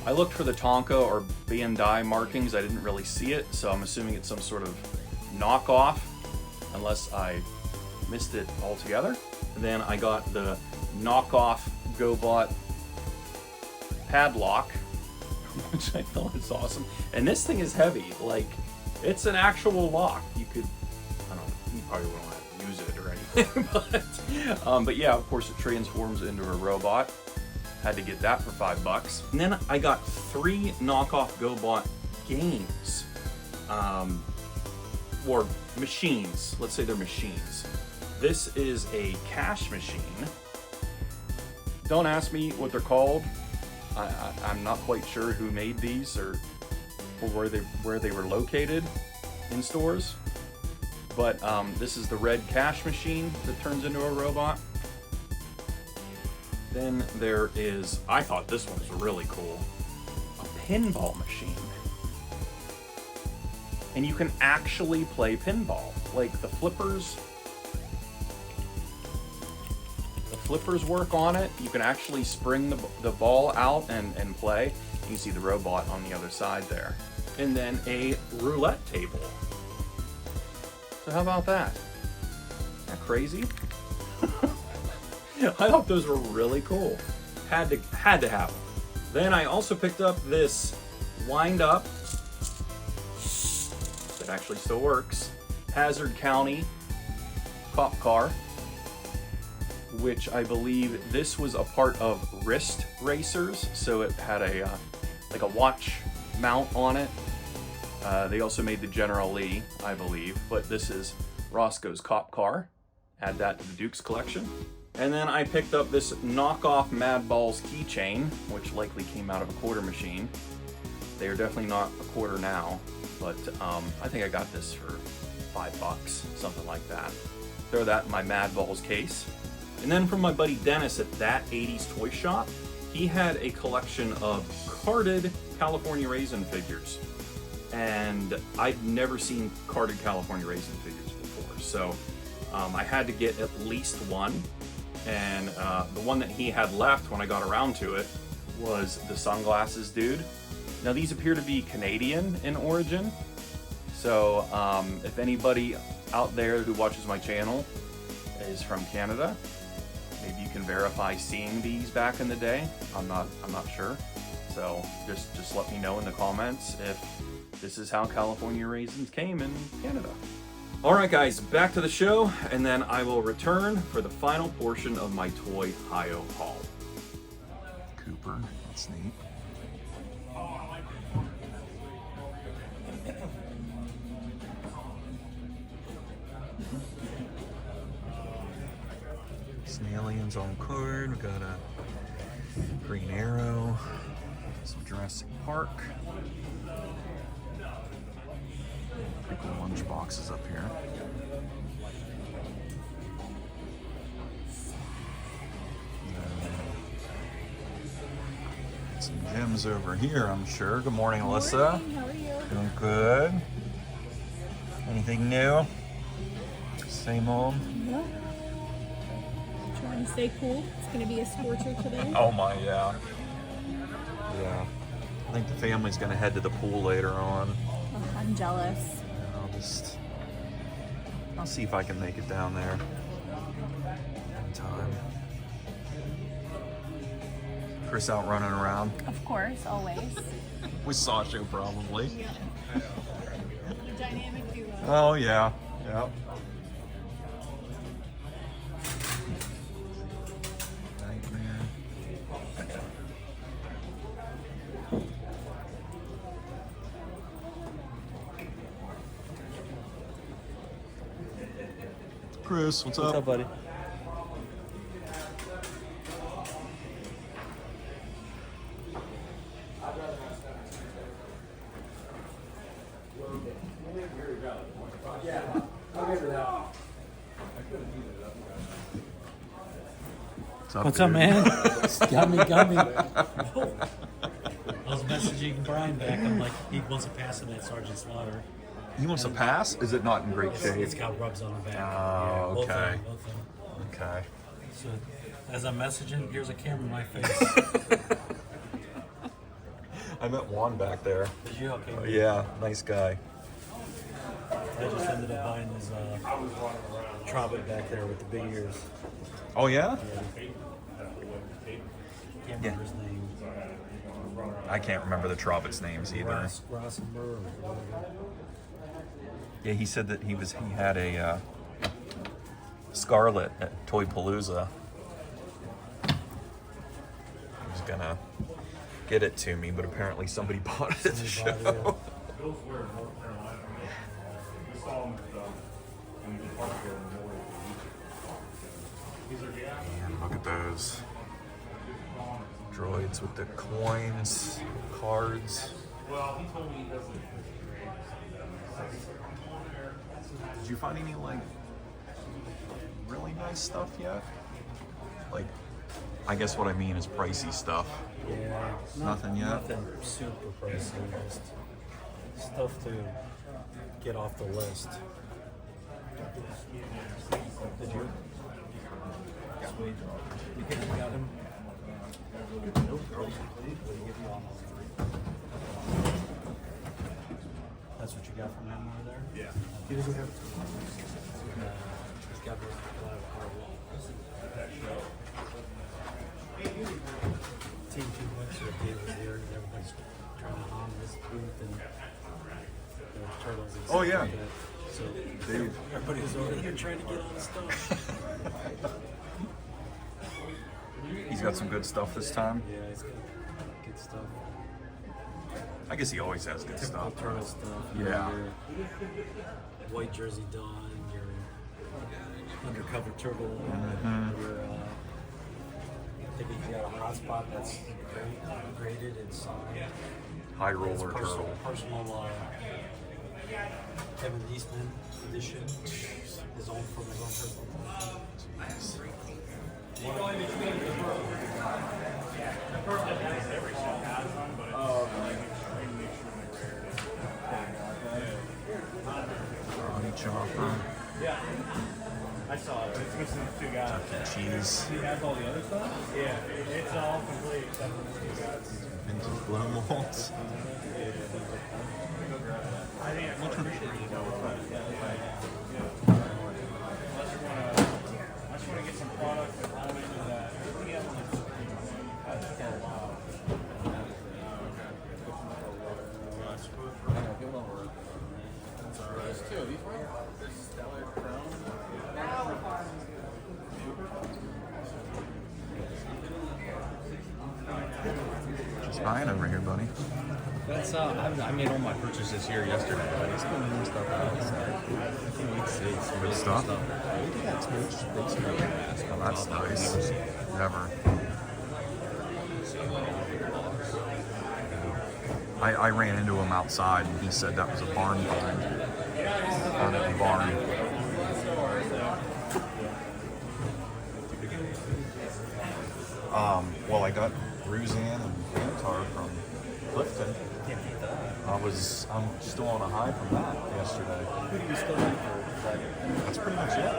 I looked for the Tonka or Bandai markings. I didn't really see it, so I'm assuming it's some sort of knockoff, unless I missed it altogether. And then I got the knockoff GoBot padlock, which I thought is awesome. And this thing is heavy. Like, it's an actual lock. You could, I don't know, you probably won't have to use it or anything, but yeah, of course it transforms into a robot. Had to get that for $5. And then I got 3 knockoff GoBot games. Or machines. Let's say they're machines. This is a cash machine. Don't ask me what they're called. I'm not quite sure who made these or where they were located in stores. But this is the red cash machine that turns into a robot. Then there is, I thought this one was really cool, a pinball machine. And you can actually play pinball. Like the flippers work on it. You can actually spring the ball out and play. You can see the robot on the other side there. And then a roulette table. So how about that? Isn't that crazy? I thought those were really cool. Had to have them. Then I also picked up this wind up that actually still works. Hazard County cop car, which I believe this was a part of Wrist Racers. So it had a like a watch mount on it. They also made the General Lee, I believe, but this is Roscoe's cop car. Add that to the Duke's collection. And then I picked up this knockoff Mad Balls keychain, which likely came out of a quarter machine. They are definitely not a quarter now, but I think I got this for $5, something like that. Throw that in my Mad Balls case. And then from my buddy Dennis at That 80s Toy Shop, he had a collection of carded California Raisin figures. And I'd never seen carded California Raisin figures before, so I had to get at least one. And the one that he had left when I got around to it was the Sunglasses Dude. Now these appear to be Canadian in origin, so if anybody out there who watches my channel is from Canada, maybe you can verify seeing these back in the day. I'm not sure, so just let me know in the comments if this is how California Raisins came in Canada. Alright guys, back to the show, and then I will return for the final portion of my Toyhio haul. Cooper, that's neat. Some aliens on card. We got a Green Arrow. Some Jurassic Park. Pretty cool lunch boxes up here. Some gyms over here, I'm sure. Good morning, Alyssa. Morning, how are you? Doing good. Anything new? Same old? Yep. Trying to stay cool. It's going to be a scorcher today. Oh my, yeah. Yeah. I think the family's gonna head to the pool later on. Oh, I'm jealous. I'll see if I can make it down there in time. Chris out running around. Of course, always. With Sasha, probably. Yeah. The dynamic duo. Oh, yeah. Yep. Nightmare. Chris, what's up? What's up, buddy? What's up, man? Got me. I was messaging Brian back. I'm like, he wants to pass him at Sergeant Slaughter. He wants to pass? Is it not in great shape? It's got rubs on the back. Oh, Both okay. of them. Okay. So, as I'm messaging, here's a camera in my face. I met Juan back there. Did you? Okay. Yeah, nice guy. I just ended up buying his Trobit back there with the big ears. Oh, yeah? Can't remember his name. I can't remember the Trobit's names either. Ross and Burr or whatever. Yeah, he said that he had a Scarlet at Toypalooza. He was gonna get it to me, but apparently somebody bought it at the show. And look at those droids with the coins, cards. Well, he told me he doesn't. Did you find any like really nice stuff yet? Like, I guess what I mean is pricey stuff. Yeah, Nothing yet? Nothing super pricey, just stuff to get off the list. Did you? Sweet. You got him? That's what you got from him over there? Yeah. He doesn't have he's got those Team 2 went to the game was there and everybody's trying to hang this booth and the turtles and Oh, stuff yeah. like that. So Dave. everybody was over here trying to get all the stuff. He's got some good stuff this time. Yeah, he's got good stuff. I guess he always has good Typical stuff. turtle stuff. Yeah. Your white jersey Dawn, your undercover turtle, your I think he's got a hotspot that's graded and signed. High roller turtle. Personal Kevin Eastman edition. His own from his own personal. Ronnie Chopper. Yeah. I saw it. It's missing the two guys. Cheese. He has all the other stuff? Yeah. It's all complete except for the two guys. Vintage blow molds. I think I'm pretty sure you know what's right. Unless you want to get some product that will into that. Just buying over here, buddy. That's I made all my purchases here yesterday. But it's still new stuff out. So I can't wait to see some Good stuff? Yeah, it's big stuff. Oh, that's nice. Never. I ran into him outside, and he said that was a barn find. Or a barn. Well, I got Roseanne and Antar from Clifton. I'm still on a high from that yesterday. Who do you still like for? That's pretty much it.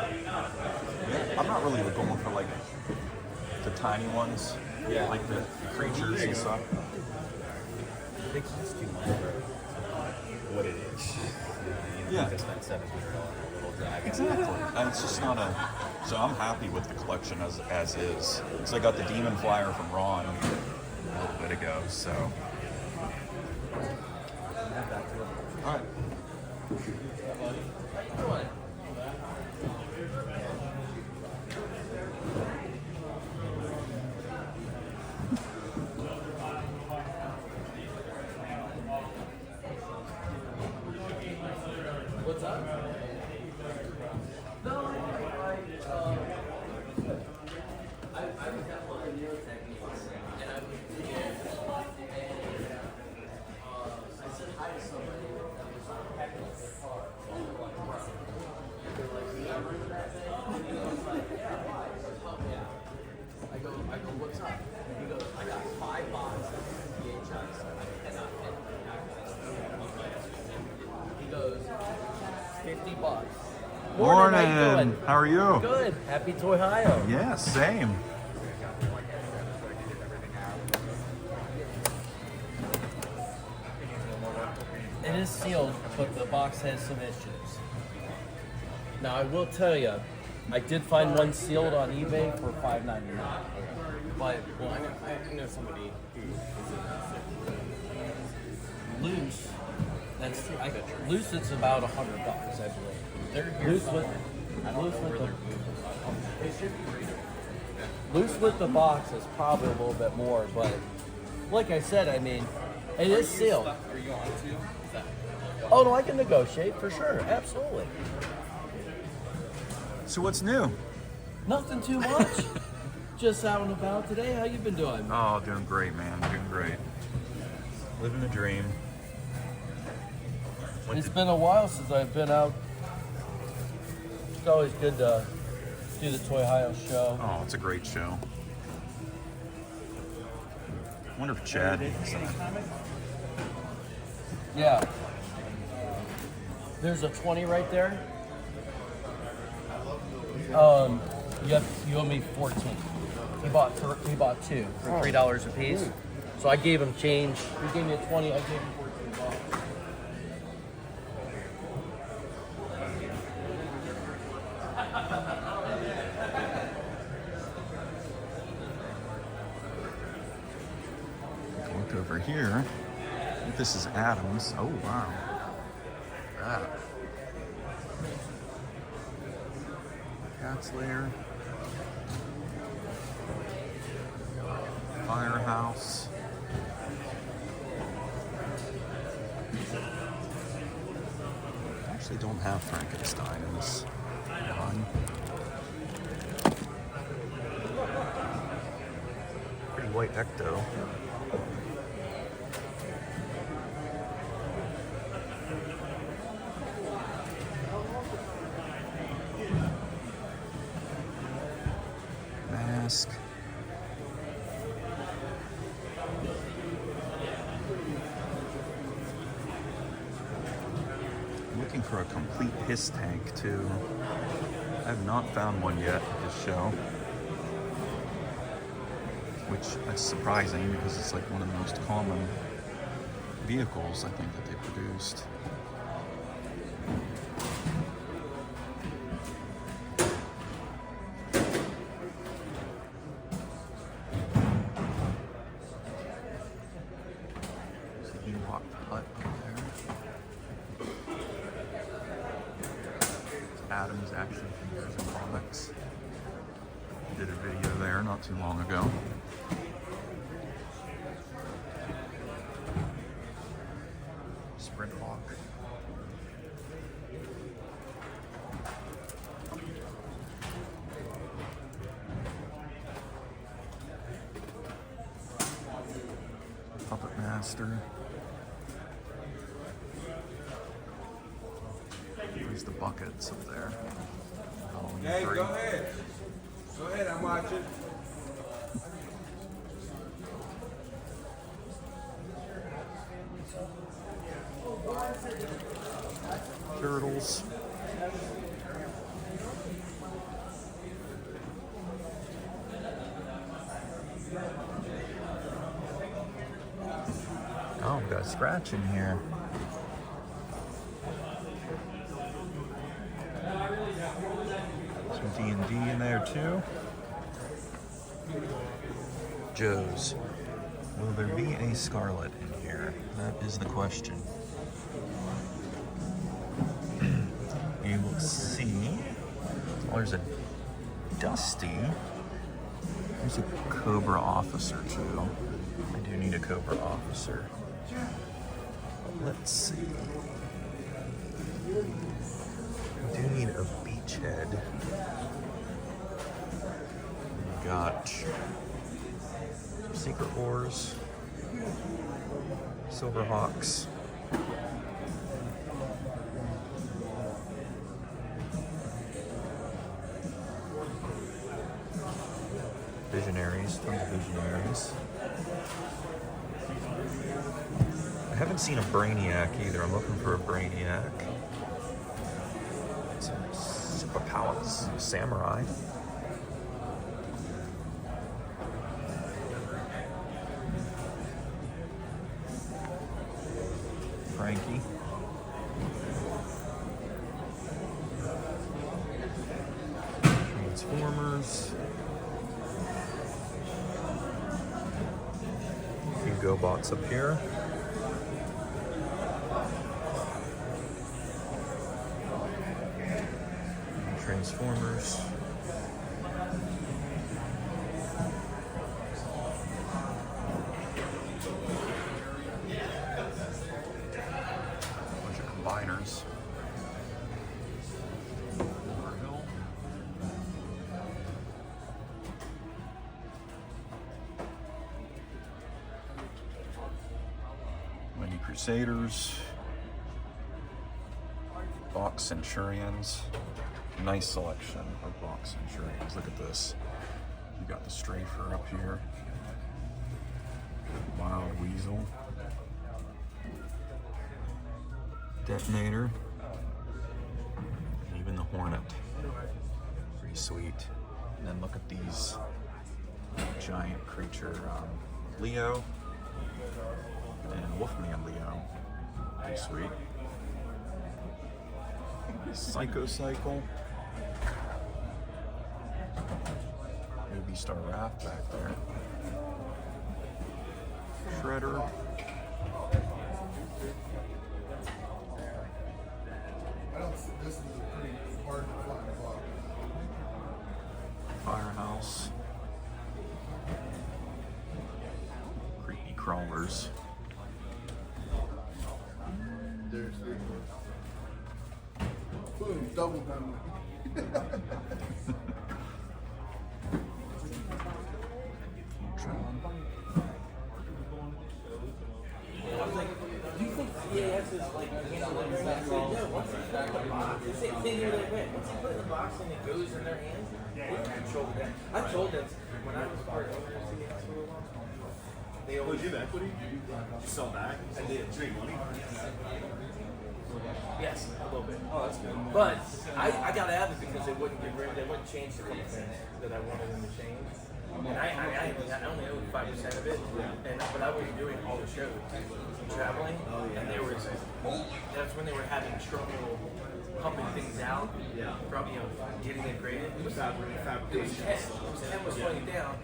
Yeah, I'm not really going for like the tiny ones, like the creatures and stuff. They cost too much for what it is. Yeah. It's not $700 for a little dragon. Exactly. And it's just not a. So I'm happy with the collection as is. So I got the Demon Flyer from Ron a little bit ago. So. All right. What's up? No, I was at one of the neurotechniques, and I said hi to somebody that was packing up their car. They're like, "You not remember that thing?" And I was like, "Yeah, why?" He goes, "Oh, yeah." I go, "What's up?" He goes, "I got 5 boxes of VHS. I cannot fit them." He goes, $50. Morning. How you doing? How are you? Good. Happy Toyhio. Yeah, same. It is sealed, but the box has some issues. Now I will tell you, I did find one sealed on eBay for $5.99. But Well, I know somebody who is loose, that's true. Loose, it's about $100, I believe. They're here Loose somewhere. with, I don't loose know with where the, they're They should be readable. loose with the box is probably a little bit more, but like I said, I mean, it is sealed. Are you on to? Oh no, I can negotiate for sure, absolutely. So what's new? Nothing too much. Just out and about today. How you been doing? Oh, doing great, man. Doing great. Living the dream. It's been a while since I've been out. It's always good to do the Toyhio show. Oh, it's a great show. I wonder if Chad needs that. Yeah. There's a 20 right there. You owe me 14. He bought 2 for $3 a piece. So I gave him change. He gave me a 20. I gave him 14 bucks. Look over here. I think this is Adams. Oh, wow. That. Cat's lair. Firehouse. I actually don't have Frankenstein in this one. Pretty white ecto. Mask. I'm looking for a complete hiss tank too. I have not found one yet at this show, which is surprising because it's like one of the most common vehicles I think that they produced. Adams Action Figures and Comics. Did a video there not too long ago. Sprint Hawk. Master. There's the buckets up there. Halloween Hey, 3. go ahead. Go ahead, I'm watching. Turtles. Oh, we got a scratch in here. Some D&D in there too. Joe's. Will there be a Scarlet in here? That is the question. We will see. Oh, there's a Dusty. There's a Cobra Officer too. I do need a Cobra Officer. Let's see. I do need a Beachhead. We got some Secret Wars, Silverhawks. Visionaries, tons of Visionaries. I haven't seen a Brainiac either. I'm looking for a Brainiac. Some Superpowers, Samurai. Frankie. Transformers. A few GoBots up here. Transformers. Bunch of combiners. Overhill. Mighty Crusaders. Box Centurions. Nice selection of Box Centurions. Look at this. You got the Strafer up here. Wild Weasel. Detonator. And even the Hornet. Pretty sweet. And then look at these giant creature. Leo. And Wolfman Leo. Pretty sweet. Psycho Cycle. Maybe Star Raft back there. Shredder. This is a pretty hard to find block. Firehouse. Creepy crawlers. There's boom, double down. I was like, do you think CAS is like handling this? I said, no, once they put it in the box, the same thing where they went. Once you put it in the box and it goes in their hands, they can control the game. I told them when I was part of CAS for a while, they always. Did you have equity? Did you sell back? I did. Did you make money? Yes, a little bit. Oh, that's good. But I got out of it because they wouldn't get rid. They wouldn't change the couple things that I wanted them to change. And I only owned 5% of it, but I was doing all the shows, traveling, and they were. That's when they were having trouble pumping things out, from getting it graded. It was Ken was slowing down.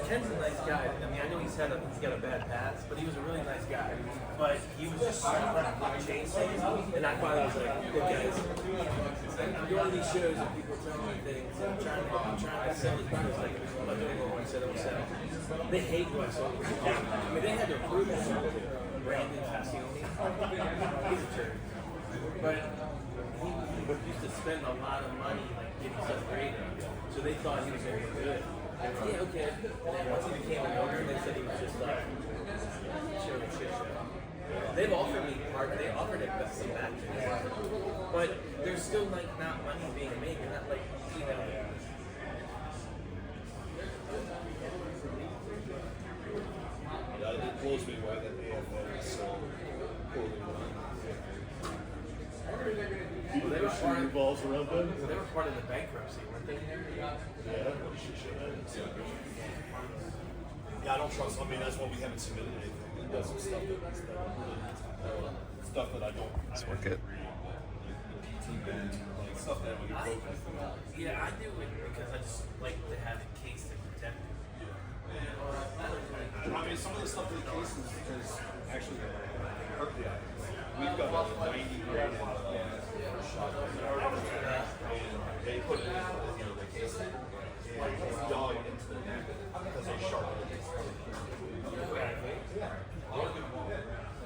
Ken's a nice guy. I mean, I know he's got a bad past, but he was a really nice guy. But he was just trying to change things, and I finally was like, "Look, guys, I'm going to these shows and people are telling me things. And I'm trying to sell it because like I'm not doing what I said I was selling. They hate what I sold. I mean, they had to approve it. Brandon Facioni, he's a jerk, but he used to spend a lot of money like getting stuff graded, so they thought he was going to be good. Yeah, okay. And then once he became an owner, they said he was just like show and shit show. They've offered me they offered it some back to me, but there's still like not money being made. You're not like, you know. It blows me away that they have so poorly run. Well, they were part of balls around them. They were part of the bankruptcy, weren't they? Yeah, I don't trust. I mean, that's why we haven't submitted anything. It does some stuff stuff that I don't. Let's work it. Like stuff that would be broken. Yeah, I do it because I just like to have a case to protect it. I mean, some of the stuff in the cases is actually hurt the eye. We've got a 90 grade shot. And they put it in the case and it's dug into the neck because they sharpened it.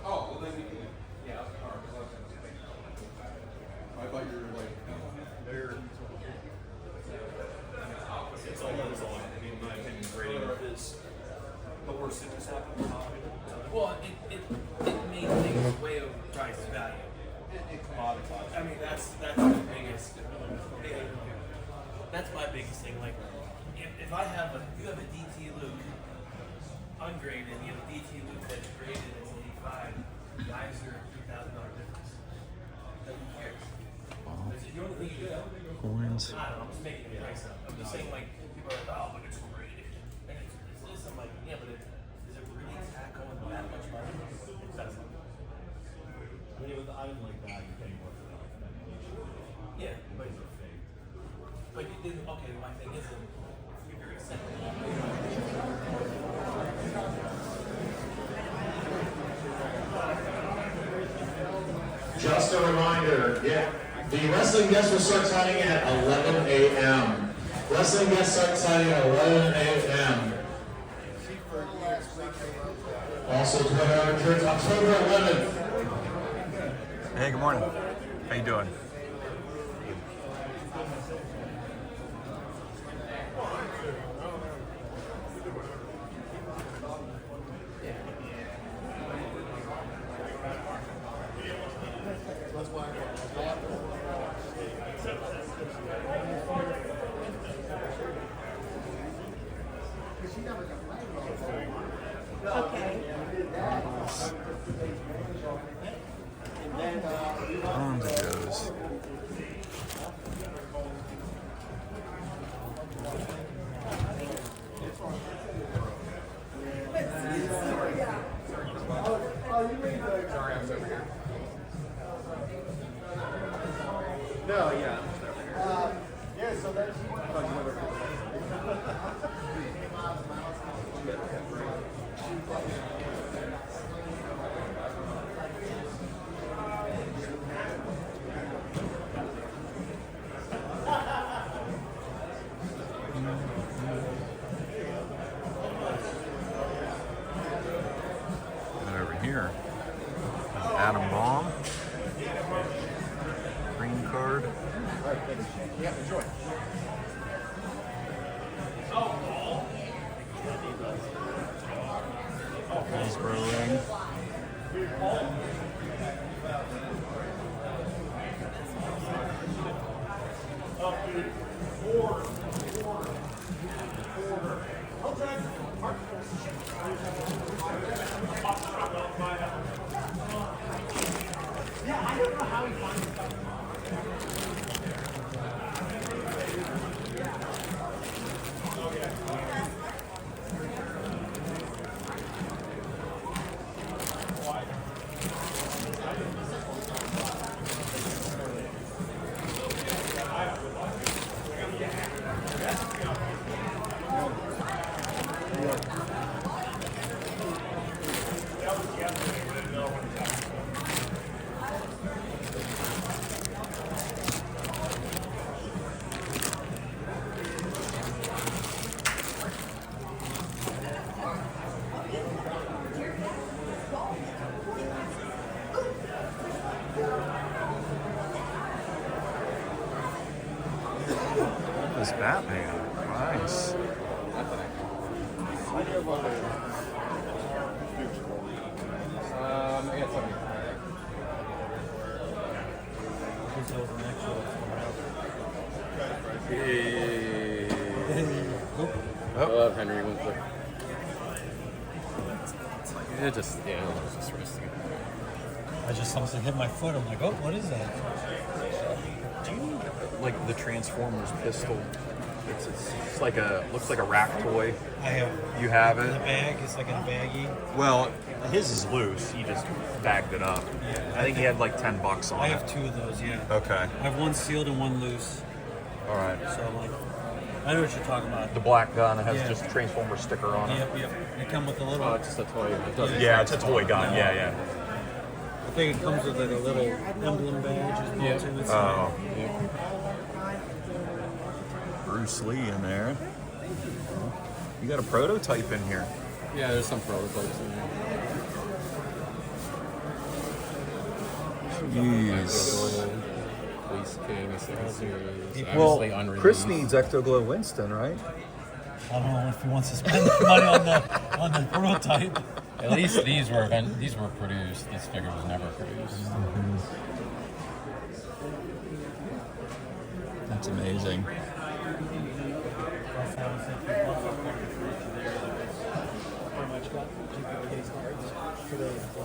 Oh, well then we can. Yeah. I thought you were like, they're. It's all those on. I mean, in my opinion, grading is the worst thing that's happened. Well, it made things way overpriced value. It commoditized. I mean, that's the biggest. That's my biggest thing. Like, if I have you have a DT Luke ungraded, and you have a DT Luke that's graded as an 85, guys are $3,000 difference. Who cares? The only thing you do. Coins. I don't know. I'm just making the price up. I'm just saying, like, people are like, oh, but it's graded. And it's this. I'm like, yeah, but is it really tackling that much money? It doesn't. I mean, with the item like that, you pay more for that. Yeah, but you didn't. Okay, my thing is, if you're accepting. Just a reminder, the wrestling guests will start signing at 11 a.m. Wrestling guests start signing at 11 a.m. Also, Toyo returns October 11th. Hey, good morning. How you doing? On it goes. No, yeah. Yeah, so that's. And over here, Adam Baum, green card. Yeah, enjoy. He's rolling. Yeah, I don't know how he finds it. This Batman. Nice. about Henry Winkler. It just, yeah, it was just resting. I just something hit my foot. I'm like, oh, what is that? Do you like the Transformers pistol? It's like looks like a rack toy. I have. You have In it? the bag. It's like in a baggie. Well, his is loose. He just bagged it up. Yeah. I think he had like $10 on it. I have 2 of those. Yeah. Okay. I have one sealed and one loose. All right. So I'm like, I know what you're talking about. The black gun has Yeah. just Transformer sticker on it. Yep. They come with a little. Oh, it's just a toy. It doesn't Yeah, it's a toy gun. Yeah. I think it comes with like a little emblem badge as well too. It's Oh. Bruce Lee in there. You got a prototype in here. Yeah, there's some prototypes in there. Jeez. Police King, series. Well, Obviously unreleased. Chris needs Ectoglow Winston, right? I don't know if he wants to spend money on the prototype. At least these were produced. This figure was never produced. That's amazing.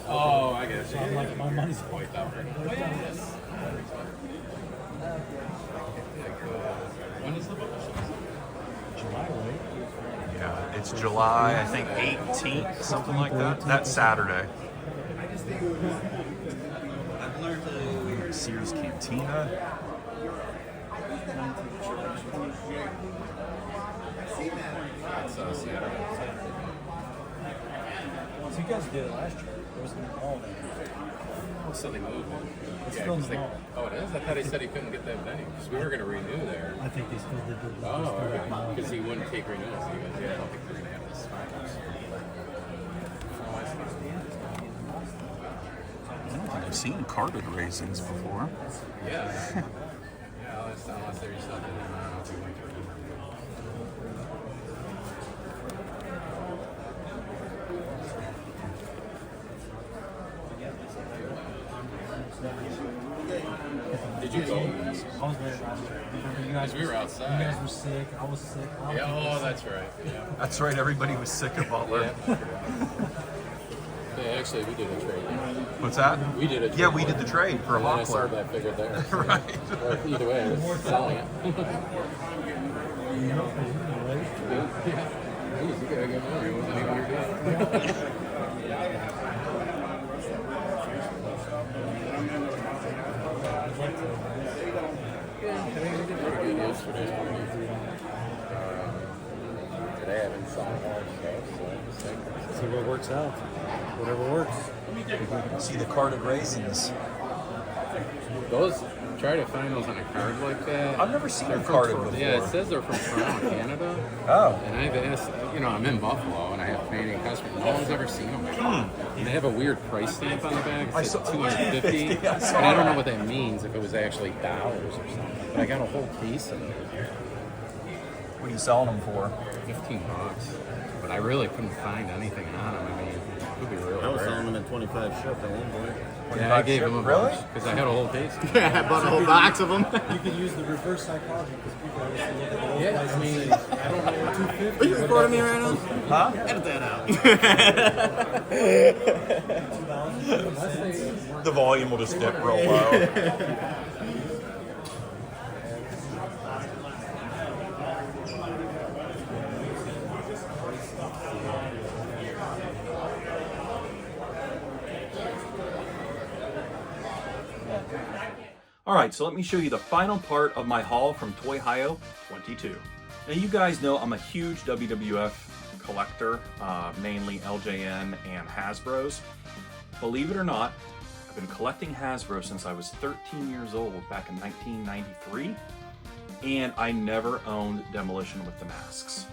Oh, I guess. So I'm like, my money's White though. When is the book? July, right? Yeah, it's July, I think 18th, something like that. That's Saturday. Sears Cantina. So you guys did it last year. It was in the mall then. Oh, so they moved it. It's Yeah, still in 'cause the they, mall. oh, it is? I thought he said he couldn't get that venue because we were going to renew there. I think they still did the. Oh, all right. Because he wouldn't take renewals. He goes, yeah, I don't think we're going to have this finals. I don't think I've seen carded raisins before. Yeah. Yeah, unless there's something in there. I don't know if he went to renew. Did you go? I was there. You guys We were outside. You guys were sick. I was sick. Yeah, oh, that's right. Yeah. That's right, everybody was sick of Butler. Yeah, actually, we did a trade. What's that? We did a trade. Yeah, we did the trade for a And then I Hockler. sold that figure there. So Right. Or either way, I was selling it. Jeez, you gotta get more. It wasn't even your day. Today we did pretty good yesterday. Today I've been selling more stuff, so I'm just thinking. See what works out. Whatever works. See the carded raisins. Those, try to find those on a card like that. I've never seen They're them from carded Tor- before. Yeah, it says they're from Toronto, Canada. Oh. And I've asked, I'm in Buffalo and I have Canadian customers. No one's ever seen them. And they have a weird price stamp on the bag. It says $250. Yeah, I saw and I don't know that. what that means, if it was actually dollars or something. But I got a whole case of them. What are you selling them for? $15. But I really couldn't find anything on them. I mean, it could be really I was rare. selling them at 25 shipped at one point. Yeah, I gave them a Really? bunch because I had a whole case. Yeah, I bought a whole box of them. You can use the reverse psychology because people always look at the old Yeah, price I and mean, say, I don't know. 250. Are you recording me right now? Huh? Edit that out. The volume will just dip real low. All right, so let me show you the final part of my haul from Toyhio 22. Now you guys know I'm a huge WWF collector, mainly LJN and Hasbro's. Believe it or not, I've been collecting Hasbro since I was 13 years old back in 1993, and I never owned Demolition with the masks.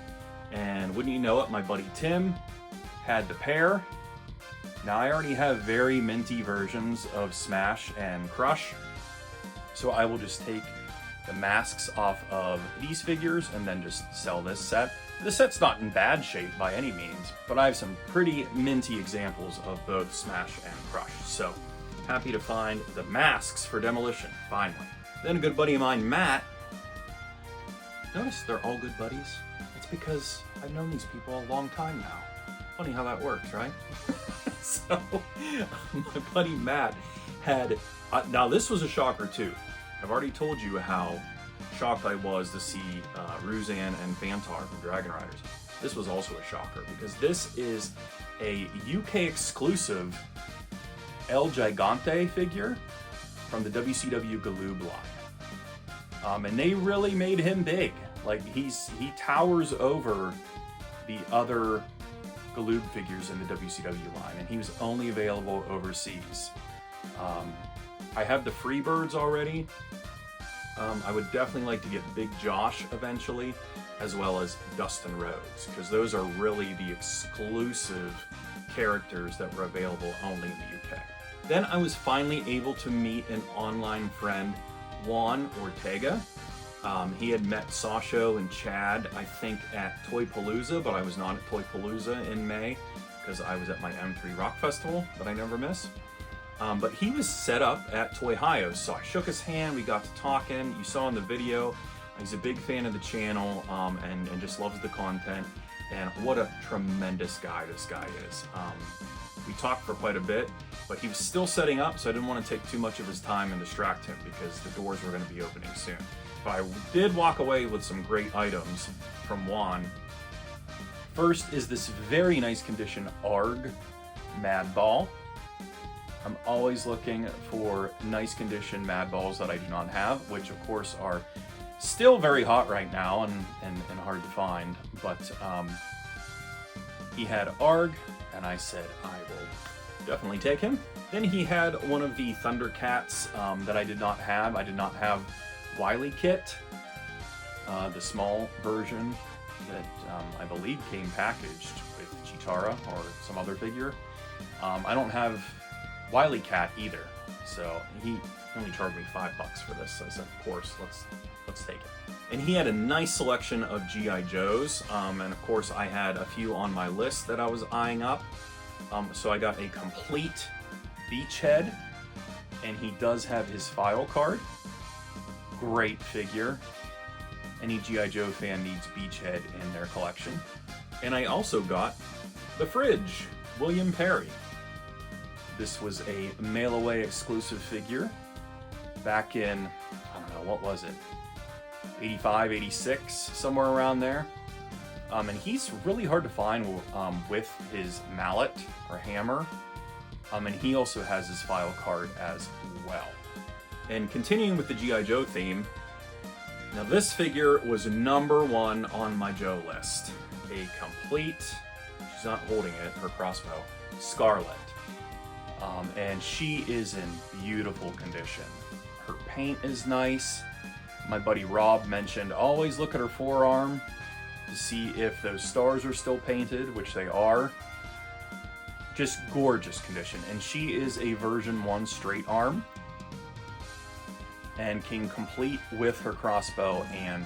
And wouldn't you know it, my buddy Tim had the pair. Now I already have very minty versions of Smash and Crush, so I will just take the masks off of these figures and then just sell this set. The set's not in bad shape by any means, but I have some pretty minty examples of both Smash and Crush. So happy to find the masks for Demolition, finally. Then a good buddy of mine, Matt, notice they're all good buddies. It's because I've known these people a long time now. Funny how that works, right? So, my buddy Matt had, now this was a shocker too. I've already told you how shocked I was to see Ruzan and Fantar from Dragon Riders. This was also a shocker because this is a UK exclusive El Gigante figure from the WCW Galoob line. And they really made him big. Like he towers over the other Galoob figures in the WCW line, and he was only available overseas. I have the Freebirds already. I would definitely like to get Big Josh eventually, as well as Dustin Rhodes, because those are really the exclusive characters that were available only in the UK. Then I was finally able to meet an online friend, Juan Ortega. He had met Sasho and Chad, I think, at Toypalooza, but I was not at Toypalooza in May because I was at my M3 Rock Festival that I never miss. But he was set up at Toyhio, so I shook his hand, we got to talking. You saw in the video, he's a big fan of the channel and just loves the content. And what a tremendous guy this guy is. We talked for quite a bit, but he was still setting up, so I didn't want to take too much of his time and distract him because the doors were going to be opening soon. But I did walk away with some great items from Juan. First is this very nice condition ARG Mad Ball. I'm always looking for nice condition Mad Balls that I do not have, which of course are still very hot right now and hard to find. But he had ARG, and I said I will definitely take him. Then he had one of the Thundercats that I did not have. I did not have Wily Kit, the small version that I believe came packaged with Chitara or some other figure. I don't have Wily Cat either, so he only charged me $5 for this. So I said, of course, let's take it. And he had a nice selection of G.I. Joes, and of course I had a few on my list that I was eyeing up. So I got a complete Beachhead, and he does have his file card. Great figure. Any G.I. Joe fan needs Beachhead in their collection. And I also got the Fridge, William Perry. This was a mail-away exclusive figure back in, I don't know, what was it? 85, 86, somewhere around there. And he's really hard to find with his mallet or hammer. And he also has his file card as well. And continuing with the G.I. Joe theme, now this figure was #1 on my Joe list. A complete, she's not holding it, her crossbow, Scarlet. And she is in beautiful condition. Her paint is nice. My buddy Rob mentioned always look at her forearm to see if those stars are still painted, which they are. Just gorgeous condition. And she is a version 1 straight arm and can complete with her crossbow and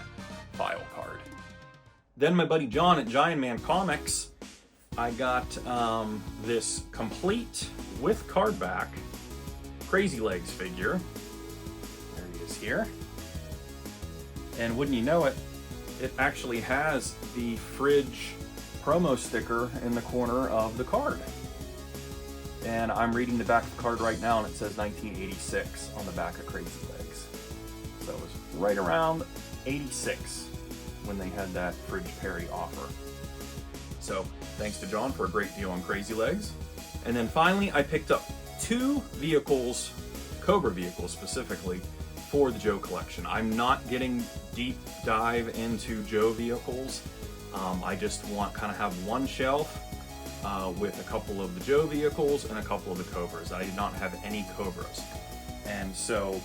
file card. Then my buddy John at Giant Man Comics, I got this complete with card back Crazy Legs figure. There he is here. And wouldn't you know it, it actually has the Fridge promo sticker in the corner of the card. And I'm reading the back of the card right now, and it says 1986 on the back of Crazy Legs. So it was right around 86 when they had that Fridge Perry offer. So thanks to John for a great deal on Crazy Legs. And then finally, I picked up 2 vehicles, Cobra vehicles specifically, for the Joe collection. I'm not getting deep dive into Joe vehicles. I just want kind of have one shelf with a couple of the Joe vehicles and a couple of the Cobras. I did not have any Cobras. And so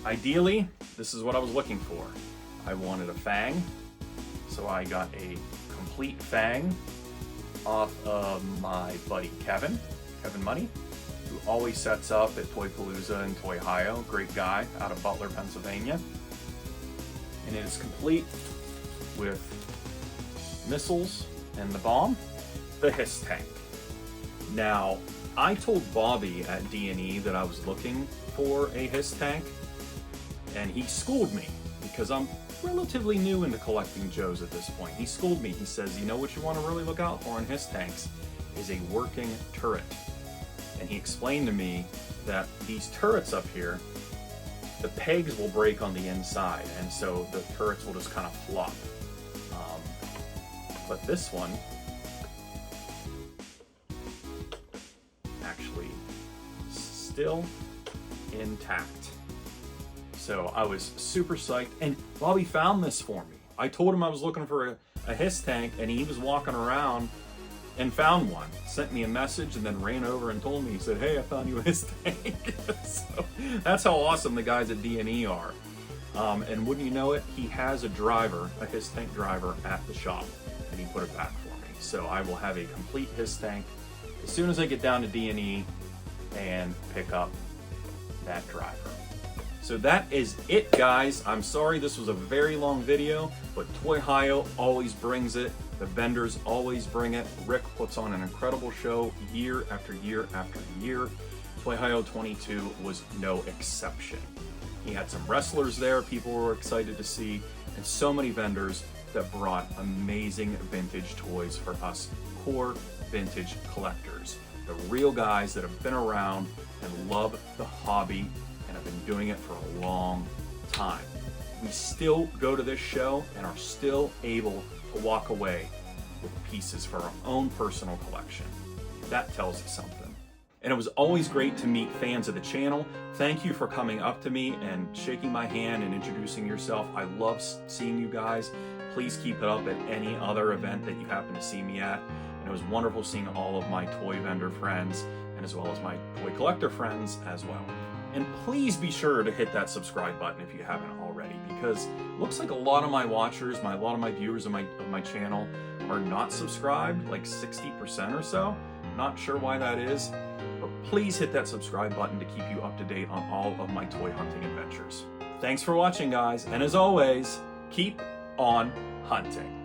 ideally, this is what I was looking for. I wanted a Fang, so I got a complete Fang off of my buddy Kevin Money, who always sets up at Toypalooza and Toyhio. Great guy out of Butler, Pennsylvania. And it is complete with missiles and the bomb, the Hiss tank. Now, I told Bobby at D&E that I was looking for a Hiss tank, and he schooled me because I'm relatively new into collecting Joes at this point. He schooled me. He says, you know what you want to really look out for in his tanks is a working turret. And he explained to me that these turrets up here, the pegs will break on the inside, and so the turrets will just kind of flop. But this one actually still intact. So I was super psyched, and Bobby found this for me. I told him I was looking for a HISS tank, and he was walking around and found one. Sent me a message and then ran over and told me, he said, hey, I found you a HISS tank. So that's how awesome the guys at D&E are. And wouldn't you know it, he has a driver, a HISS tank driver at the shop, and he put it back for me. So I will have a complete HISS tank as soon as I get down to D&E and pick up that driver. So that is it, guys. I'm sorry this was a very long video, but Toyhio always brings it. The vendors always bring it. Rick puts on an incredible show year after year after year. Toyhio 22 was no exception. He had some wrestlers there people were excited to see, and so many vendors that brought amazing vintage toys for us core vintage collectors. The real guys that have been around and love the hobby and have been doing it for a long time. We still go to this show and are still able to walk away with pieces for our own personal collection. That tells us something. And it was always great to meet fans of the channel. Thank you for coming up to me and shaking my hand and introducing yourself. I love seeing you guys. Please keep it up at any other event that you happen to see me at. And it was wonderful seeing all of my toy vendor friends, and as well as my toy collector friends as well. And please be sure to hit that subscribe button if you haven't already, because it looks like a lot of my watchers, a lot of my viewers of my channel are not subscribed, like 60% or so. Not sure why that is, but please hit that subscribe button to keep you up to date on all of my toy hunting adventures. Thanks for watching, guys, and as always, keep on hunting.